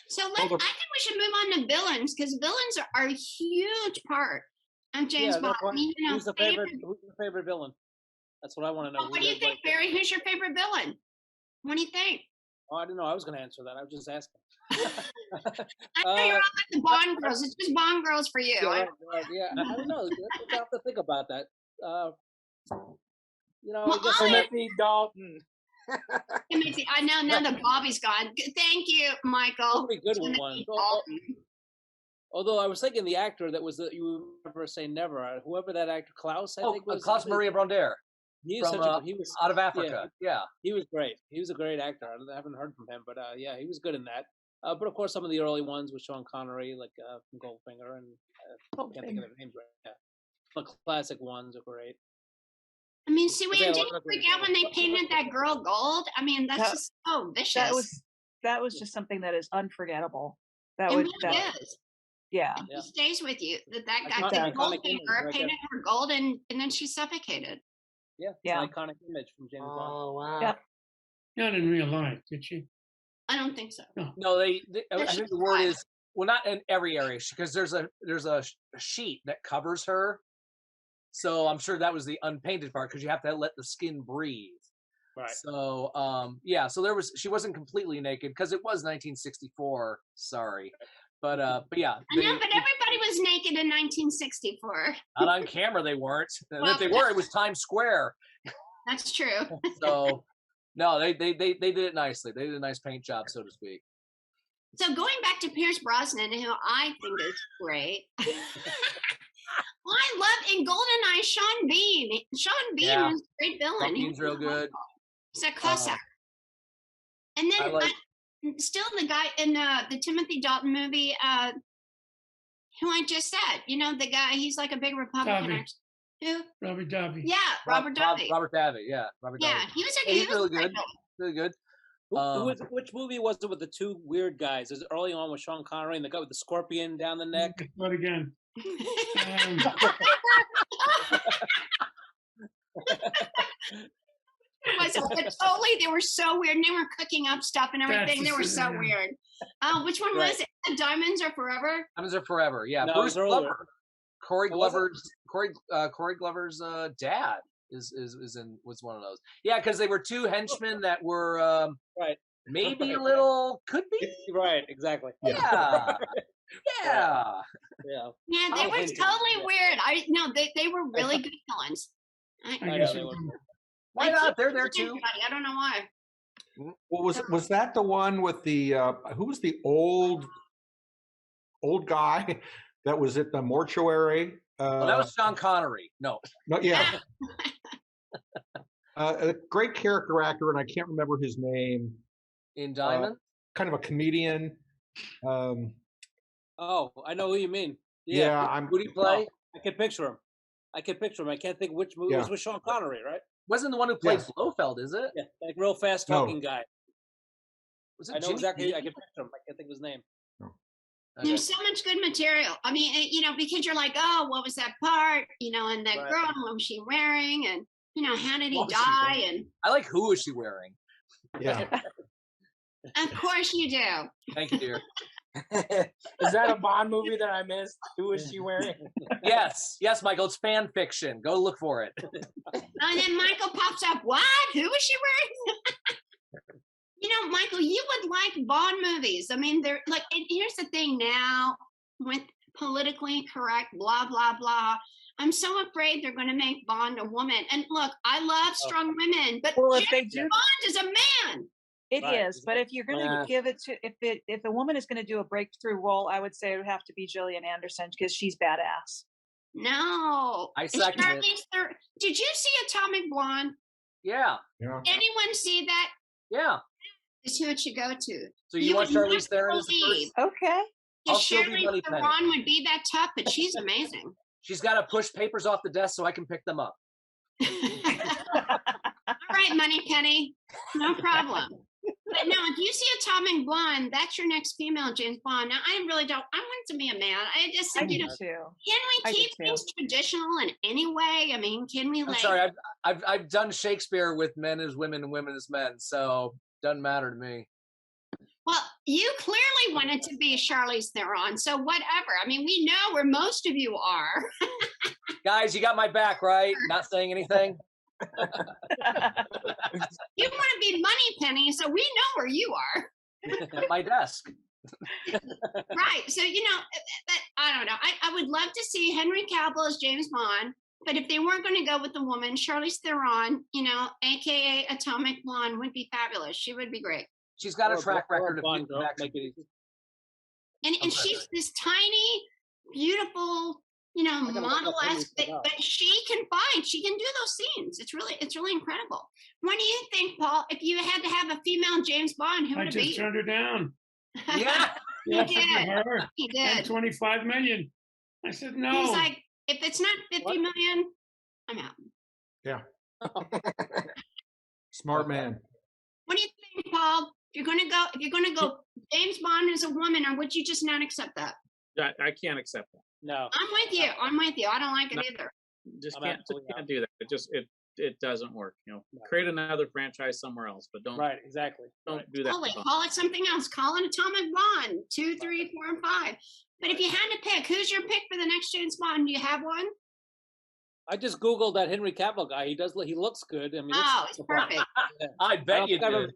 So I think we should move on to villains because villains are a huge part of James Bond. I mean, who's the favorite villain? That's what I want to know. What do you think, Barry? Who's your favorite villain? What do you think? Oh, I didn't know I was going to answer that. I was just asking. I know you're all like the Bond girls. It's just Bond girls for you. Yeah, I don't know. I have to think about that. I guess Timothy Dalton. Timothy, I know now that Bobby's gone. Thank you, Michael. That'd be a good Timothy one. Dalton. Although I was thinking the actor that was you never say never. Whoever that actor Klaus, I think was Klaus Maria Bronder. He from was out of Africa. Yeah, he was great. He was a great actor. I haven't heard from him, but yeah, he was good in that. But of course, some of the early ones with Sean Connery, like from Goldfinger, and I can't think of their names right now. The classic ones are great. I mean, see, But we they had a didn't lot of great freak out when they painted that girl gold. I mean, that's That- just so vicious. That was just something that is unforgettable. That It would really is. yeah. It stays with you that guy, Iconic- the iconic Goldfinger, image, right painted there. her gold, and then she suffocated. Yeah, it's Yeah. an iconic image from James Bond. Oh wow. Yep. Not in real life, did she? I don't think so. No, I Does she think the word fly? is well, not in every area because there's a sheet that covers her. So I'm sure that was the unpainted part because you have to let the skin breathe. Right. So so she wasn't completely naked because it was 1964. Sorry, but yeah. I know, but everybody was naked in 1964. Not on camera, they weren't. And Well, if they were, it was Times Square. That's true. So no, they did it nicely. They did a nice paint job, so to speak. So going back to Pierce Brosnan, who I think is great. I love in GoldenEye Sean Bean. Sean Bean was a great villain. Sean Bean's real good. He's a Cossack. And then still the guy in the Timothy Dalton movie, who I just said, the guy, he's like a big Republican. Davi. Who? Robert Davi. Yeah, Robert Davi. Robert Davi, yeah. He was he's really good. Really good. Which movie was it with the two weird guys? Is it early on with Sean Connery and the guy with the scorpion down the neck? What again? But totally, they were so weird. And they were cooking up stuff and everything. They were so weird. Which one was it? Diamonds Are Forever? Diamonds Are Forever. Yeah, No, Bruce it was Glover. Corey What was Glover's dad was one of those. Yeah, because they were two henchmen that were right. Maybe a little could be. Right, exactly. Yeah. Yeah. Yeah, they were totally weird. They were really good villains. Why not? They're there too. I don't know why. Well, was that the one with the who was the old guy that was at the mortuary? Well, that was Sean Connery. No, yeah. A great character actor, and I can't remember his name. In Diamond? Kind of a comedian. Oh, I know who you mean. Yeah, who did he play? I can picture him. I can't think which movie. It was with Sean Connery, right? Wasn't the one who played Blofeld, is it? Yeah, like real fast talking guy. Was it I know Jimmy exactly. Page? I can picture him. I can't think of his name. There's so much good material. I mean, because you're like, oh, what was that part? And that girl, what was she wearing? And, how did he die? And I like who was she wearing? Yeah. Of course you do. Thank you, dear. Is that a Bond movie that I missed? Who is she wearing? Yes, Michael. It's fan fiction. Go look for it. And then Michael pops up. What? Who is she wearing? Michael, you would like Bond movies. I mean, they're like. And here's the thing now with politically correct, blah blah blah. I'm so afraid they're going to make Bond a woman. And look, I love strong women, but James Bond is a man. It is, but if you're going to give it to, if a woman is going to do a breakthrough role, I would say it would have to be Gillian Anderson because she's badass. No, I second it. Did you see Atomic Blonde? Yeah. Anyone see that? Yeah. That's who it should go to. So you want Charlize Theron as the first? Okay. I'll still be Charlize Moneypenny. Theron would be that tough, but she's amazing. She's got to push papers off the desk so I can pick them up. All right, Moneypenny, no problem. But no, if you see Atomic Blonde, that's your next female James Bond. Now, I really don't. I want to be a man. I just think, too. Can we keep things traditional in any way? I mean, can we? I'm sorry, I've done Shakespeare with men as women and women as men, so doesn't matter to me. Well, you clearly wanted to be Charlize Theron, so whatever. I mean, we know where most of you are. Guys, you got my back, right? Not saying anything. You want to be Moneypenny, so we know where you are. At my desk. Right. So, I don't know. I would love to see Henry Cavill as James Bond, but if they weren't going to go with a woman, Charlize Theron, aka Atomic Blonde, would be fabulous. She would be great. She's got a track record of being and she's this tiny, beautiful, model-esque, but she can do those scenes. It's really incredible. What do you think, Paul? If you had to have a female James Bond, who would it be? I just turned her down. Yeah. He did. 25 million. I said no. He's like, if it's not 50 million, I'm out. Yeah. Smart man. What do you think, Paul? If you're gonna go James Bond as a woman, or would you just not accept that? I can't accept that. No. I'm with you. I don't like it either. Just can't do that. It doesn't work. Create another franchise somewhere else, but don't. Right, exactly. Don't do that. Call it something else. Call it Atomic Blonde 2, 3, 4, and 5. But if you had to pick, who's your pick for the next James Bond? Do you have one? I just googled that Henry Cavill guy. He looks good. I mean, Oh, it's perfect. I bet you did.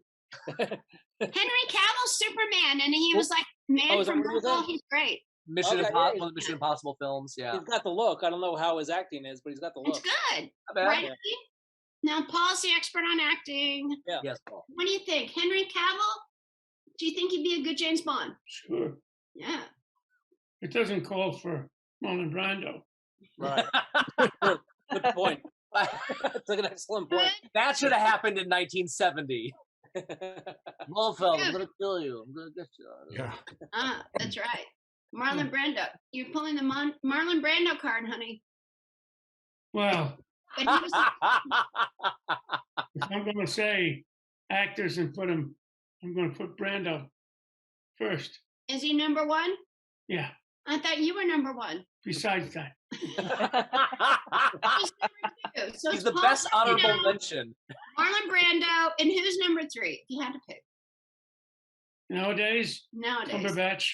Henry Cavill, Superman, and he was like man is that from what he was Marvel. in? He's great. Mission Okay, Impossible, yeah, one of the Mission Impossible films. Yeah, He's got the look. I don't know how his acting is, but he's got the It's look. good, not bad. right? Now, Paul's the expert on acting. Yeah. Yes, Paul. What do you think, Henry Cavill? Do you think he'd be a good James Bond? Sure. Yeah. It doesn't call for Marlon Brando. Right. Good point. That's an excellent point. That should have happened in 1970. Blofeld, I'm gonna kill you. I'm gonna get you. Yeah. That's right. Marlon Brando. You're pulling the Marlon Brando card, honey. Well, But he was if I'm going to say actors and put them, I'm going to put Brando first. Is he number one? Yeah. I thought you were number one. Besides that, He's number two. So He's it's the Paul best honorable Sorvino, mention. Marlon Brando, and who's number three? If you had to pick nowadays, nowadays. Cumberbatch.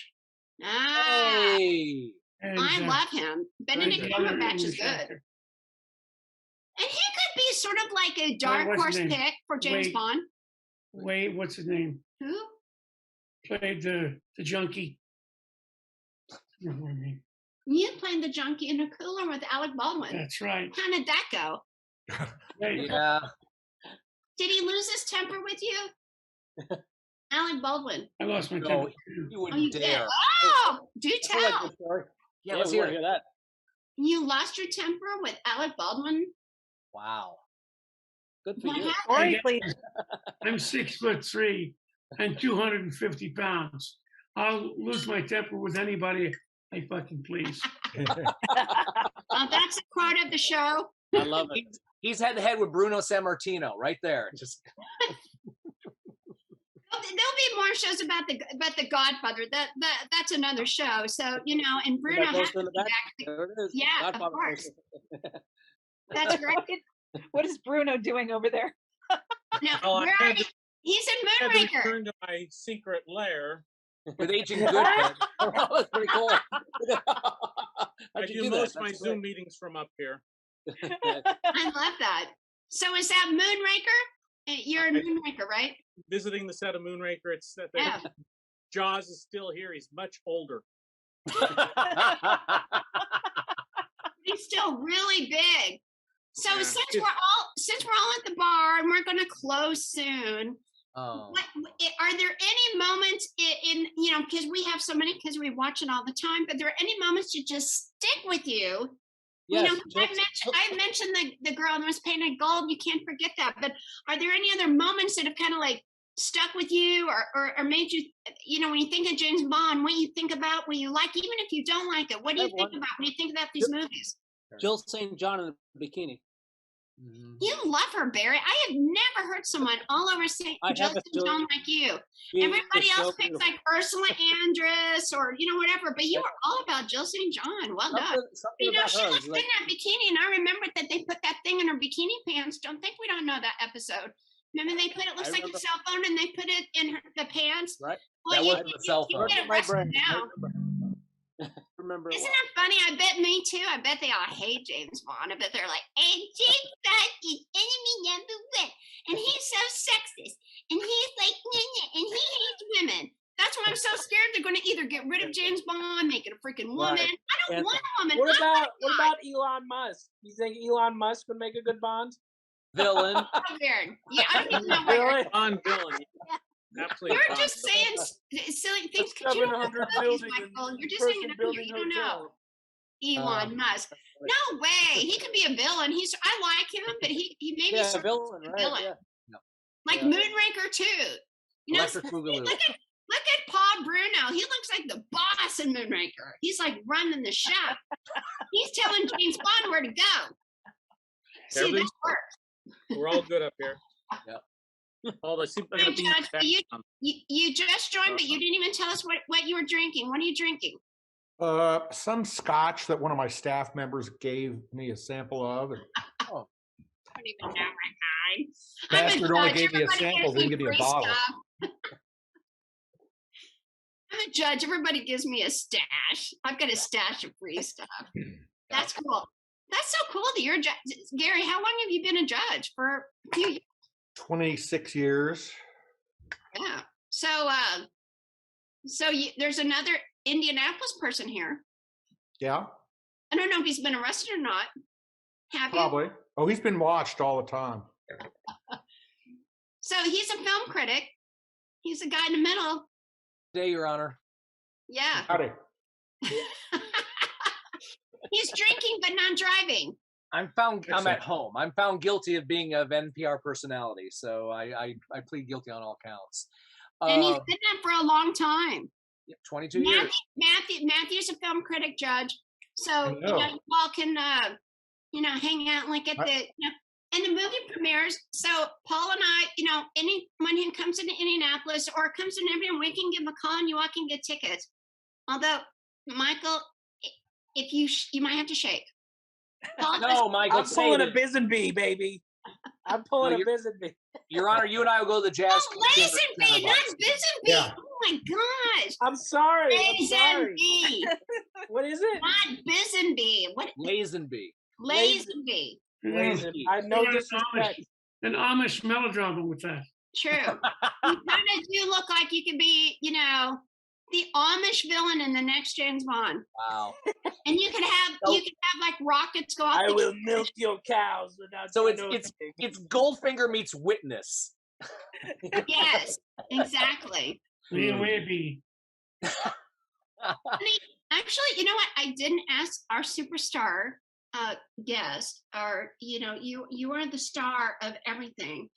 Ah, Hey. And, I love him. Benedict very Cumberbatch is English good. actor. And he could be sort of like a dark what's horse his name? pick for James Wait. Bond. Wait, what's his name? Who? Played the junkie. I don't know her name. You played the junkie in a cooler with Alec Baldwin. That's right. How did that go? Hey, Yeah. Did he lose his temper with you? Alec Baldwin. I lost my No, temper. you Oh, wouldn't you did. dare. Oh, do I like tell. this story. Yeah, let's hear we wanna it. that. You lost your temper with Alec Baldwin? Wow. Good for What you. happened? Story, please. I'm 6'3" and 250 pounds. I'll lose my temper with anybody I fucking please. That's a quote of the show. I love it. He's head to head with Bruno Sammartino right there. Just There'll be more shows about the Godfather. That's another show. So and Bruno That has poster to in be the back? back. There it is. Yeah, of Godfather course. poster. That's great. What is Bruno doing over there? No, Oh, I had to- he's in I had to Moonraker. return to my secret lair. with Agent Goodman. That was pretty cool. I How'd you do do that? most of my That's Zoom meetings from up here. I love that. So is that Moonraker? You're in Moonraker, right? Visiting the set of Moonraker, it's that Yeah. Jaws is still here. He's much older. He's still really big. So Yeah. since we're all at the bar and we're going to close soon, Oh. are there any moments in because we have so many because we watch it all the time, but there are any moments that just stick with you? Yes, I mentioned the girl that was painted gold. You can't forget that. But are there any other moments that have kind of like stuck with you or made you, when you think of James Bond, what you think about, what you like, even if you don't like it, what do you think about when you think about these movies? Jill St. John in a bikini. You love her, Barry. I have never heard someone all over St. I Jill have a St. John like you. She Everybody is so else picks beautiful. like Ursula Andress or whatever, but you were all about Jill St. John. Well done. Something about She her looked is in like, that bikini, and I remembered that they put that thing in her bikini pants. We don't know that episode. Remember they put it looks like a remember. cell phone, and they put it in the pants. right? Well, That you, wasn't a cell you phone. get My arrested brain. now. Remember it Isn't well. that funny? I bet me too. I bet they all hate James Bond. I bet they're like, and James Bond is enemy number one. And he's so sexist. And he's like, and he hates women. That's why I'm so scared they're going to either get rid of James Bond, make it a freaking woman. Right. I don't And want a woman. What I want about Elon Musk? You think Elon Musk would make a good Bond? Villain. so weird. Yeah, I don't even know what you're Really? Bond villain. Absolutely. You're Bond just villain. saying silly things. 'Cause you don't know 700 movies, building and Michael. You're just person hanging up here. building You don't know. hotel. Elon Musk. No way. He could be a villain. I like him, but he maybe Yeah, sort of villain, a right? villain. Yeah. Like Yeah. Moonraker too. Electric Boogaloo. Look at Paul Bruno. He looks like the boss in Moonraker. He's like running the shop. He's telling James Bond where to go. See, this Everything's- works. We're all good up here. Yep. All the super. Hey, Judge, but you just joined, but you didn't even tell us what you were drinking. What are you drinking? Some scotch that one of my staff members gave me a sample of. And I don't even know my kind. Bastard only gave me a sample, didn't give me a free bottle. stuff. I'm a judge. Everybody gives me a stash. I've got a stash of free stuff. That's cool. That's so cool that you're a judge. Gary, how long have you been a judge? For a few years. 26 years. Yeah. So, there's another Indianapolis person here. Yeah, I don't know if he's been arrested or not. Have you? probably. Oh, he's been watched all the time. So he's a film critic. He's a guy in the middle. Day, Your Honor. Yeah. Howdy. He's drinking but not driving. I'm at home. I'm found guilty of being an NPR personality, so I plead guilty on all counts. And he's been that for a long time. 22 years. Matthew's a film critic, Judge. So you all can hang out like at the and the movie premieres. So Paul and I, anyone who comes into Indianapolis or comes in every we can give him a call and you all can get tickets. Although Michael, if you might have to shake. Paul, no, Michael, I'm pulling a Bisenbee, baby. I'm pulling a Bisenbee. Your Honor, you and I will go to the jazz. Lazenby, not Bisenbee. Yeah. Oh my gosh. I'm sorry. Lazenby. What is it? Not Bisenbee. What? Lazenby. Lazenby. I know disrespect. An Amish melodrama with that. True. You kind of do look like you could be, the Amish villain in the next James Bond. Wow. And you could have like rockets go off. I will milk your cows without. So it's Goldfinger meets Witness. Yes, exactly. Maybe. Actually, you know what? I didn't ask our superstar guest, or you are the star of everything.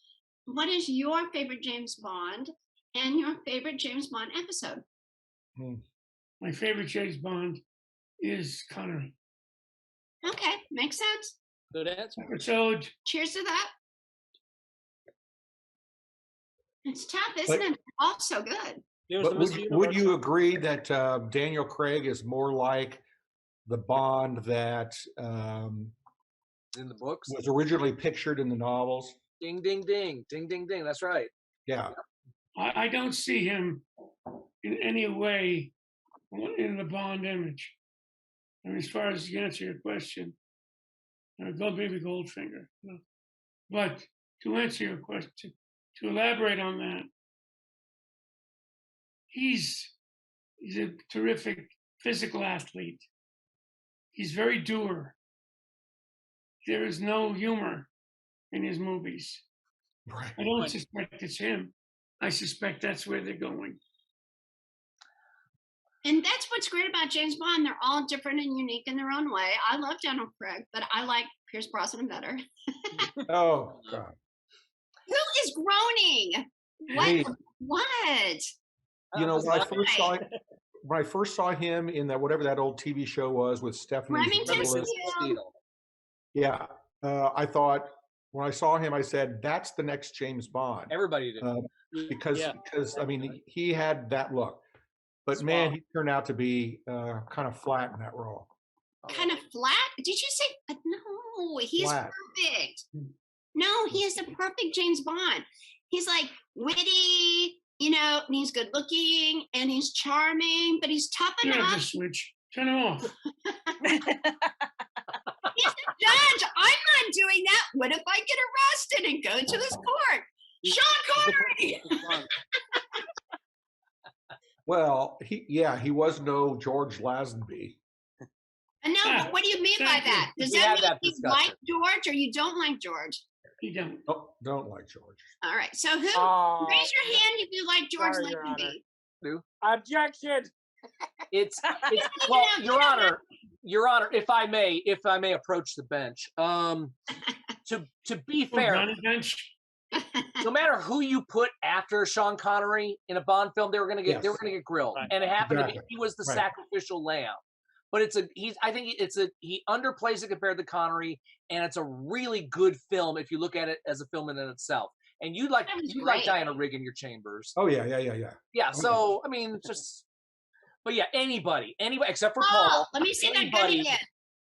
What is your favorite James Bond and your favorite James Bond episode? My favorite James Bond is Connery. Okay, makes sense. Good answer. Episode. Cheers to that. It's tough, isn't it? Also good. But would you agree that Daniel Craig is more like the Bond that in the books was originally pictured in the novels? Ding, ding, ding, ding, ding, ding. That's right. Yeah. I don't see him in any way in the Bond image. I mean, as far as to answer your question, maybe Goldfinger. No. But to answer your question, to elaborate on that, he's a terrific physical athlete. He's very dour. There is no humor in his movies. Right. I don't suspect it's him. I suspect that's where they're going. And that's what's great about James Bond. They're all different and unique in their own way. I love Daniel Craig, but I like Pierce Brosnan better. Oh, God. Who is groaning? Me. What? When I first saw him in that whatever that old TV show was with Stephanie Remington Steele. Steele. Yeah, I thought when I saw him, I said that's the next James Bond. Everybody did. Because I mean he had that look, but man, he turned out to be kind of flat in that role. Kind of flat? Did you say no? He's Flat. perfect. No, he is the perfect James Bond. He's like witty, and he's good looking and he's charming, but he's tough enough. The switch. Turn him off. He's the judge. I'm not doing that. What if I get arrested and go to this court? Sean Connery. Well, he was no George Lazenby. I know, but what do you mean by that? Does that mean you like George or you don't like George? You don't. Oh, don't like George. All right. So who? Raise your hand if you like George Lazenby. Objection. It's well, Your Honor, if I may approach the bench. To be fair, no matter who you put after Sean Connery in a Bond film, they were going to get grilled, and it happened to be he was the sacrificial lamb. But he underplays it compared to Connery, and it's a really good film if you look at it as a film in itself. And you like Diana Rigg in your chambers. Oh yeah. Yeah. So I mean, but yeah, anybody except for Paul. Let me see that gun again.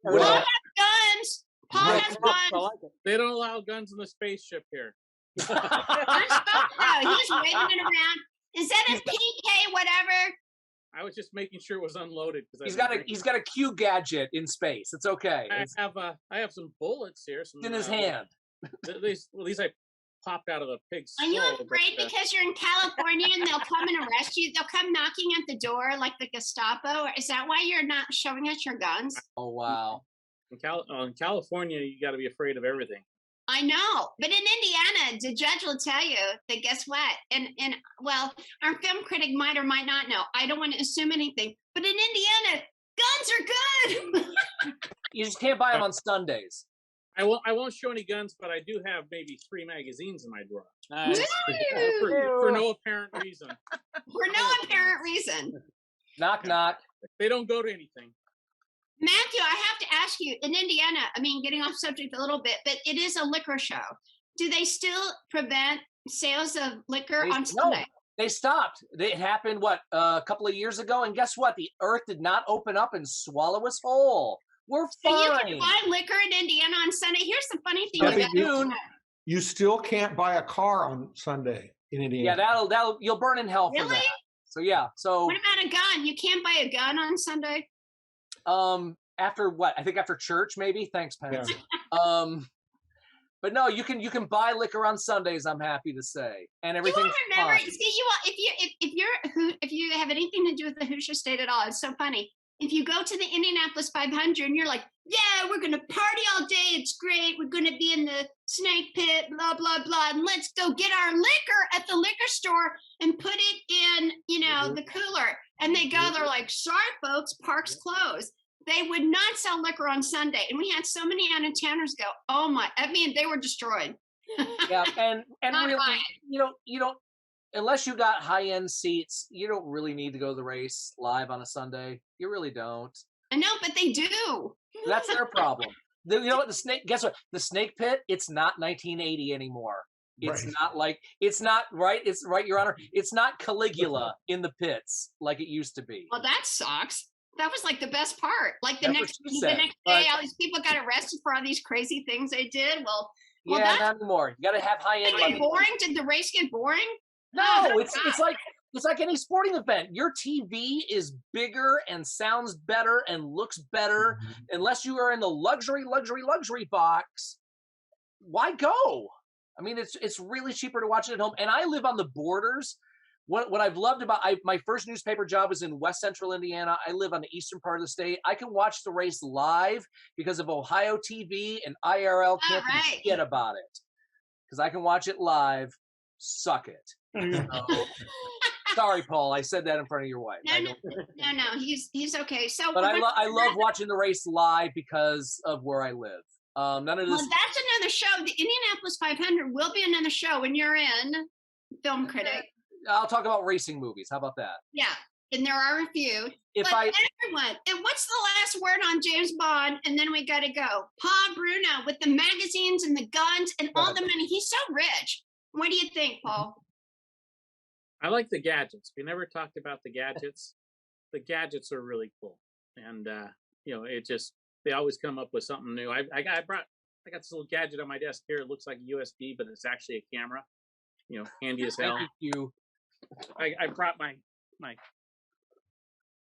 Well, Paul has guns. Paul has guns. They don't allow guns in the spaceship here. He's waving it around. Is that his PK whatever? I was just making sure it was unloaded because He's got a Q gadget in space. It's okay. I have some bullets here. It's in his hand. At least I popped out of a pig's Are you skull, afraid but, because you're in California and they'll come and arrest you? They'll come knocking at the door like the Gestapo? Or is that why you're not showing us your guns? Oh, wow. in California, you got to be afraid of everything. I know, but in Indiana, the judge will tell you that guess what? And well, our film critic might or might not know. I don't want to assume anything, but in Indiana, guns are good. You just can't buy them on Sundays. I won't show any guns, but I do have maybe 3 magazines in my drawer. Nice. For no apparent reason. For no apparent reason. Knock, knock. They don't go to anything. Matthew, I have to ask you, in Indiana, I mean, getting off subject a little bit, but it is a liquor show. Do they still prevent sales of liquor on Sunday? No, they stopped. It happened, a couple of years ago? And guess what? The earth did not open up and swallow us whole. We're fine. So you can buy liquor in Indiana on Sunday. Here's the funny thing. You still can't buy a car on Sunday in Indiana. Yeah, that'll you'll burn in hell for that. So yeah. So what about a gun? You can't buy a gun on Sunday? After what? I think after church, maybe. Thanks, Pence. Yeah. But no, you can buy liquor on Sundays. I'm happy to say, and everything's you remember, fine. See, if you have anything to do with the Hoosier State at all, it's so funny. If you go to the Indianapolis 500 and you're like, yeah, we're gonna party all day. It's great. We're gonna be in the snake pit, blah blah blah, and let's go get our liquor at the liquor store and put it in, the cooler. And they go, they're like, sorry, folks, park's closed. They would not sell liquor on Sunday. And we had so many out-of-towners go, oh my, they were destroyed. Yeah, and really, you don't, unless you got high-end seats, you don't really need to go to the race live on a Sunday. You really don't. I know, but they do. That's their problem. You know what? Guess what? The snake pit, it's not 1980 anymore. It's not like, it's not right. It's right, Your Honor. It's not Caligula in the pits like it used to be. Well, that sucks. That was like the best part. Like the next day, all these people got arrested for all these crazy things they did. Well, yeah, not anymore. You got to have high end. Did it get boring? Did the race get boring? No, it's like any sporting event. Your TV is bigger and sounds better and looks better. Unless you are in the luxury box, why go? I mean, it's really cheaper to watch it at home. And I live on the borders. What I've loved about my first newspaper job was in West Central Indiana. I live on the eastern part of the state. I can watch the race live because of Ohio TV, and IRL can't forget about it because I can watch it live. Suck it. Sorry, Paul. I said that in front of your wife. No. He's okay. So, but I love watching the race live because of where I live. None of this. Well, that's another show. The Indianapolis 500 will be another show when you're in Film Critic. I'll talk about racing movies. How about that? Yeah, and there are a few. Everyone, and what's the last word on James Bond? And then we got to go. Paul Bruno with the magazines and the guns and all the money. He's so rich. What do you think, Paul? I like the gadgets. We never talked about the gadgets. The gadgets are really cool, and they always come up with something new. I got this little gadget on my desk here. It looks like a USB, but it's actually a camera. Handy as hell. Thank you. I brought my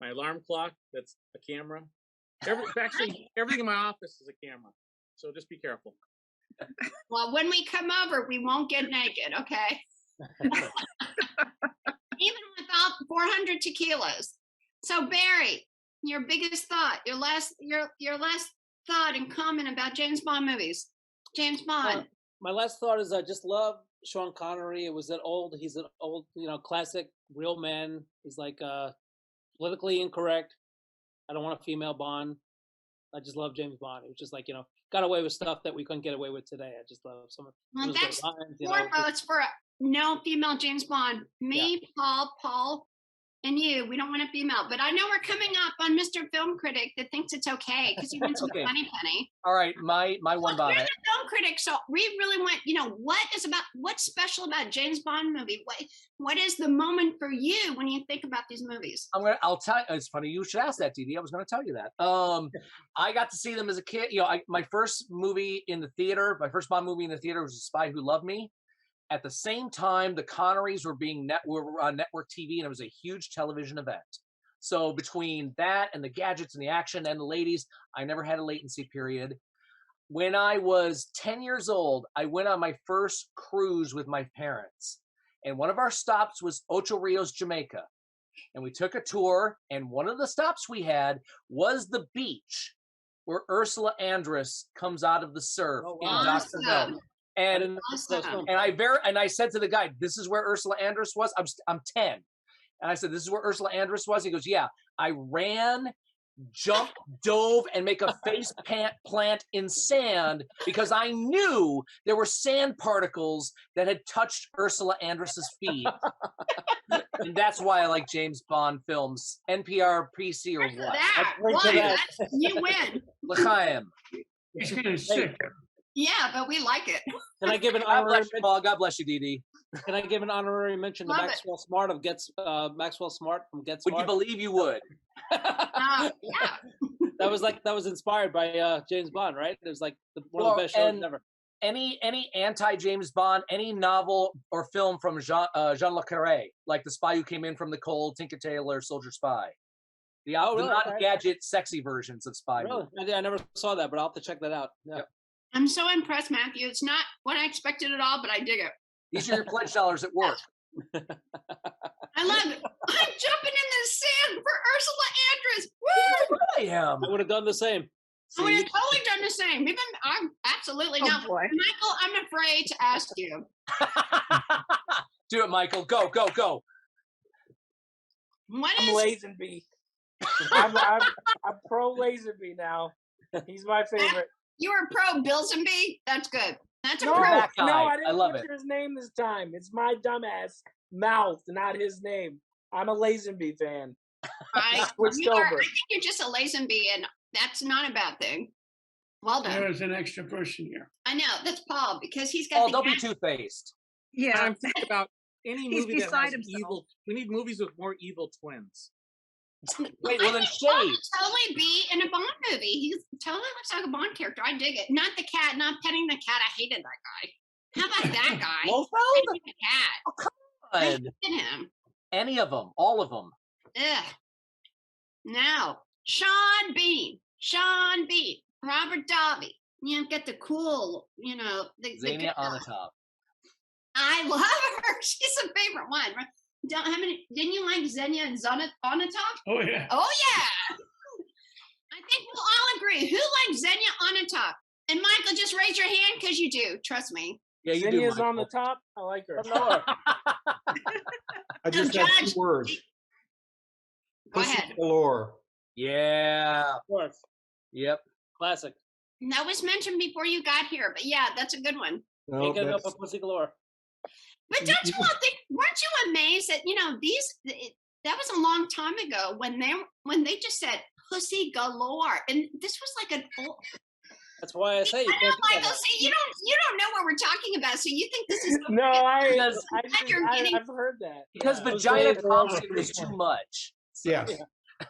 alarm clock. That's a camera. Everything in my office is a camera. So just be careful. Well, when we come over, we won't get naked, okay? Even without 400 tequilas. So Barry, your biggest thought, your last thought and comment about James Bond movies. James Bond. My last thought is I just love Sean Connery. He's an old, classic real man. He's like politically incorrect. I don't want a female Bond. I just love James Bond. It was just like, got away with stuff that we couldn't get away with today. I just love some of Well, that's 4 votes for no female James Bond. Me, yeah. Paul, and you. We don't want a female. But I know we're coming up on Mr. Film Critic that thinks it's okay because he went to the Funny Penny. All right, my one Bond. You're the film critic, so we really want, what's special about James Bond movie? What is the moment for you when you think about these movies? I'll tell you. It's funny you should ask that, Dee Dee. I was going to tell you that. I got to see them as a kid. My first movie in the theater, my first Bond movie in the theater was The Spy Who Loved Me. At the same time, the Connerys were on network TV, and it was a huge television event. So between that and the gadgets and the action and the ladies, I never had a latency period. When I was 10 years old, I went on my first cruise with my parents. And one of our stops was Ocho Rios, Jamaica. And we took a tour, and one of the stops we had was the beach where Ursula Andress comes out of the surf in Dr. No. And I said to the guy, "This is where Ursula Andress was." I'm 10, and I said, "This is where Ursula Andress was." He goes, "Yeah." I ran, jumped, dove, and make a face plant in sand because I knew there were sand particles that had touched Ursula Andress's feet. And that's why I like James Bond films. NPR, PC, or what? You win. L'chaim. He's getting sick. Yeah, but we like it. Can I give an God honorary bless you, Paul. God bless you, Dee. Can I give an honorary mention to Love Maxwell Smart of Maxwell Smart from Get Smart? Would you believe you would? Yeah. That was inspired by James Bond, right? It was like one of the best shows ever. Any anti-James Bond, any novel or film from Jean Le Carré, like The Spy Who Came In From the Cold, Tinker Tailor, Soldier Spy. The non-gadget, sexy versions of spy movies. Really? I never saw that, but I'll have to check that out. Yeah. Yep. I'm so impressed, Matthew. It's not what I expected at all, but I dig it. These are your pledge dollars at work. I love it. I'm jumping in the sand for Ursula Andress. Woo! I am. I would have done the same. I would have totally done the same. Even I'm absolutely not. Boy. Michael, I'm afraid to ask you. Do it, Michael. Go, go, go. What I'm is Lazenby. I'm pro Lazenby now. He's my favorite. you were pro Bilzenby? That's good. That's a No, pro. that guy. no, I I didn't love butcher his name this time. It's my dumbass mouth, not his name. I'm a Lazenby fan. Switched I over. think you're just a Lazenby, and that's not a bad thing. Well done. There's an extra person here. I know. That's Paul, because he's got Paul, the don't be gas- two-faced. Yeah. I'm thinking about any He's movie that beside has himself. evil. We need movies with more evil twins. Wait, well then Paul shade. would totally be in a Bond movie. He totally looks like a Bond character. I dig it. Not the cat, not petting the cat. I hated that guy. How about that guy? Blofeld? Petting the cat. Oh, come I on. hated him. Any of them. All of them. Ugh. Now, Sean Bean, Robert Davi. You get the cool, the Xenia Onatopp. I love her. She's a favorite one. Didn't you like Xenia and Onatopp? Oh, yeah. Oh yeah. I think we'll all agree. Who likes Xenia Onatopp? And Michael, just raise your hand because you do. Trust me. Yeah, you Xenia's do. on the Michael. top. I like her. I just had Judge, 2 words. Go Pussy ahead. galore. Yeah. Of course. Yep. Classic. That was mentioned before you got here, but yeah, that's a good one. No, Ain't gonna go that's- for Pussy Galore. But don't you all think? Weren't you amazed that that was a long time ago when they just said pussy galore, and this was like an old. That's why I say you I know, can't do Michael. that. See, you don't know what we're talking about, so you think this is No, Because- I've heard that. Because Yeah. Vagina Those Thompson days was too much. Yes.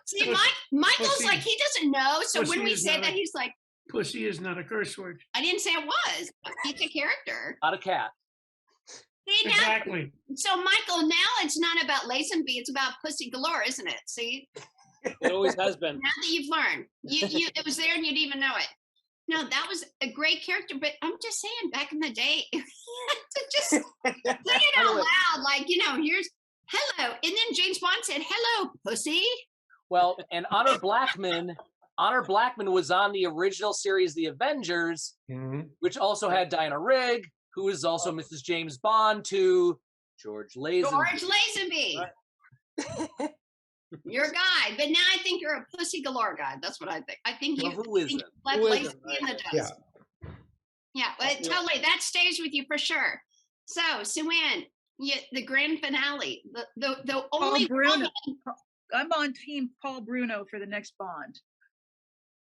See, Michael's pussy- like he doesn't know, so when pussy we is say not that, a- he's like, Pussy is not a curse word. I didn't say it was. It's a character. Not a cat. See, now, Exactly. so Michael, now it's not about Lazenby, it's about pussy galore, isn't it? See, It always has been. now that you've learned, you it was there and you didn't even know it. No, that was a great character, but I'm just saying, back in the day, you had to just say it out loud, like here's hello, and then James Bond said, "Hello, pussy." Well, and Honor Blackman was on the original series, The Avengers, Mhm. which also had Diana Rigg, who is also Mrs. James Bond to George Lazenby. George Lazenby. You're a guy, but now I think you're a pussy galore guy. That's what I think. I think Well, who isn't? left Who Lazenby isn't, in the dust. Yeah. Yeah, but totally. That stays with you for sure. So, Sue-Ann, the grand finale, the only Bruno. woman. I'm on team Paul Bruno for the next Bond.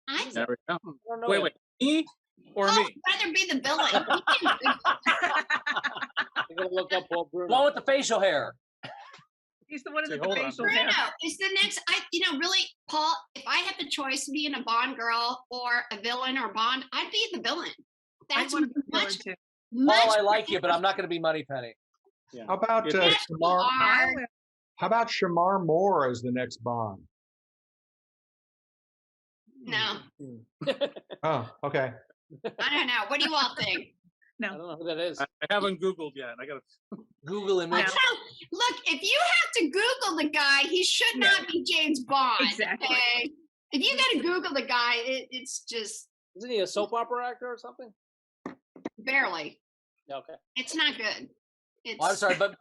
I There we go. don't know Wait, yet. wait. Me or Paul me? would rather be the villain. He can- I'm gonna look up Paul Bruno. One with the facial hair. He's the one Say, with the hold on. facial Bruno hair. is the next. Really, Paul. If I had the choice of being a Bond girl or a villain or Bond, I'd be the villain. I That's want to be villain much. too. Paul, I like you, but I'm not going to be Moneypenny. How about Yeah. Shamar? I will. How about Shamar Moore as the next Bond? No, Oh, okay. I don't know. What do you all think? I don't know who that is. I haven't Googled yet. I gotta. Google image. Also, look, if you have to Google the guy, he should not be James Bond. Exactly. Okay? If you got to Google the guy, it's just Isn't he a soap opera actor or something? barely. Okay. It's not good. It's, Oh, I'm sorry, but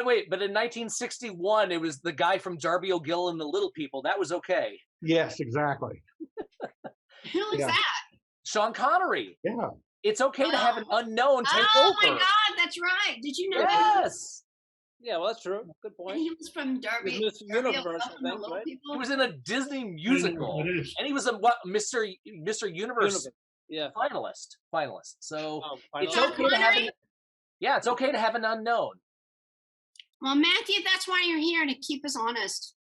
wait, but in 1961, it was the guy from Darby O'Gill and the Little People. That was okay. Yes, exactly. Who is Yeah. that? Sean Connery. Yeah. It's okay to have an unknown take Oh over. my God, that's right. Did you know that? Yes. Yeah, well, that's true. Good And point. he was from Derby. He was Mr. Derby Universe, O'Gill I and the think, Little right? People. He was in a Disney musical, It is. and he was a Mr. Universe Universe. Yeah. finalist. So Oh, it's Sean okay to have Connery? it's okay to have an unknown. Well, Matthew, that's why you're here, to keep us honest.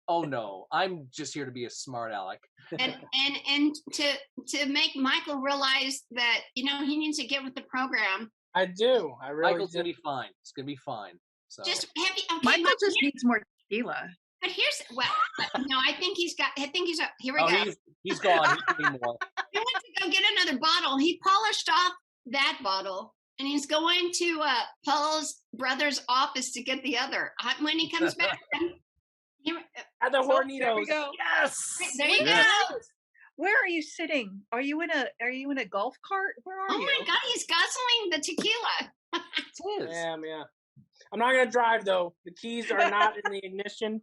Oh no, I'm just here to be a smart aleck. and to make Michael realize that, you know, he needs to get with the program. I do. I really Michael's do. gonna be fine. It's gonna be fine. So Just have you, okay, Michael but just needs more tequila. But here's no, I think he's here we oh, go. he's gone. He's getting more. He went to go get another bottle. He polished off that bottle, and he's going to Paul's brother's office to get the other. When he comes back, here, At the There Hornitos. we go. Yes. there you Yes. go. Where are you sitting? Are you in a golf cart? Where are Oh you? my God, he's guzzling the tequila. It is. Yeah. I'm not gonna drive though. The keys are not in the ignition.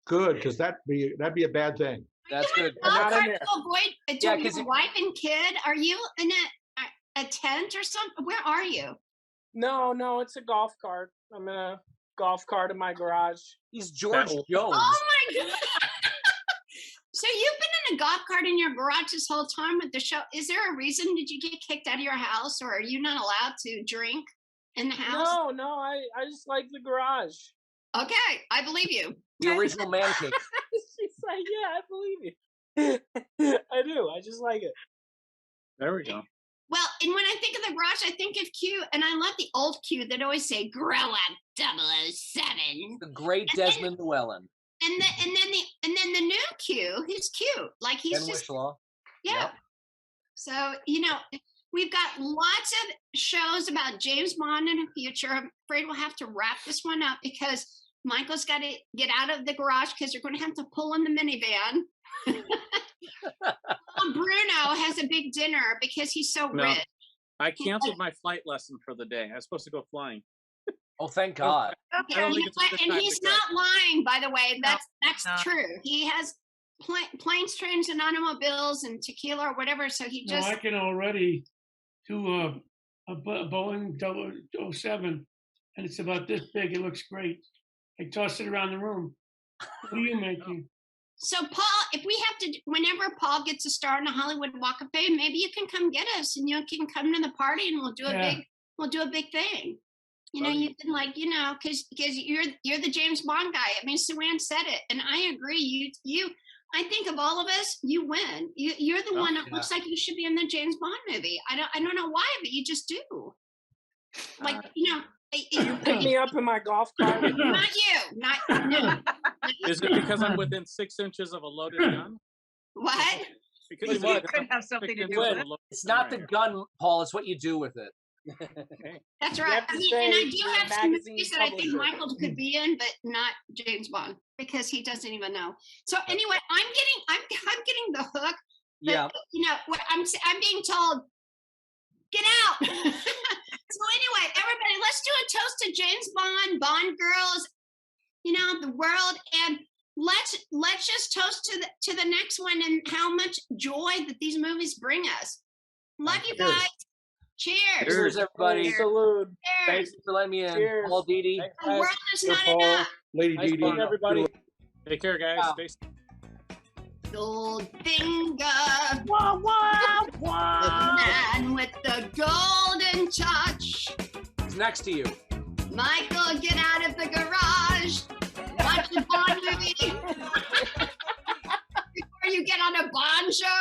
Good, because that'd be a bad thing. That's good. Oh, not in hard there. to avoid Yeah, to 'cause your it- wife and kid. Are you in a tent or something? Where are you? No, it's a golf cart. I'm in a golf cart in my garage. He's George Jones. Oh my God. So you've been in a golf cart in your garage this whole time with the show. Is there a reason? Did you get kicked out of your house, or are you not allowed to drink in the house? No, I just like the garage. Okay, I believe you. The original man cave. She's like, yeah, I believe you. I do. I just like it. There we go. Well, and when I think of the garage, I think of Q, and I love the old Q that always say "Grow up, 007." The great Desmond Llewellyn. And then the new Q, he's cute. Like he's Ben just Whishaw. yeah. Yep. So, you know, we've got lots of shows about James Bond in the future. I'm afraid we'll have to wrap this one up because Michael's got to get out of the garage because they're going to have to pull in the minivan. Bruno has a big dinner because he's so No. rich. I canceled my flight lesson for the day. I was supposed to go flying. Oh, thank God. Okay, I don't you think know it's a what? good And time he's to go. not lying, by the way. That's no. true. He has planes, trains, and automobiles and tequila or whatever. So he No, just I can already do a Boeing 007, and it's about this big. It looks great. I toss it around the room. What are you making? So Paul, if we have to, whenever Paul gets a star in the Hollywood Walk of Fame, maybe you can come get us, and you can come to the party, and we'll do a big thing. You know, you can because you're the James Bond guy. I mean, Sue Ann said it, and I agree. I think of all of us, you win. You're the one that looks like you should be in the James Bond movie. I don't know why, but you just do. Like You pick me up in my golf cart. Not you, not no. Is it because I'm within 6 inches of a loaded gun? What? Because It could have something to do with it. It's not the gun, Paul. It's what you do with it. That's You right. have to I mean, and I say do you're a have some magazine movies that I think publisher. Michael could be in, but not James Bond because he doesn't even know. So anyway, I'm getting the hook. But, Yeah. You know what I'm being told. Get out. So anyway, everybody, let's do a toast to James Bond, Bond girls, you know, the world, and let's just toast to the next one and how much joy that these movies bring us. Love you guys. Cheers. Cheers, everybody. Salute. Cheers. Thanks for letting me in. Cheers. Paul Didi. Thanks, The guys. world is Yo, not Paul, enough. Lady Nice Didi. meeting everybody. Take care, guys. Wow. Stay safe. Goldfinger, the man with the golden touch. He's next to you. Michael, get out of the garage. Watch the Bond movie before you get on a Bond show.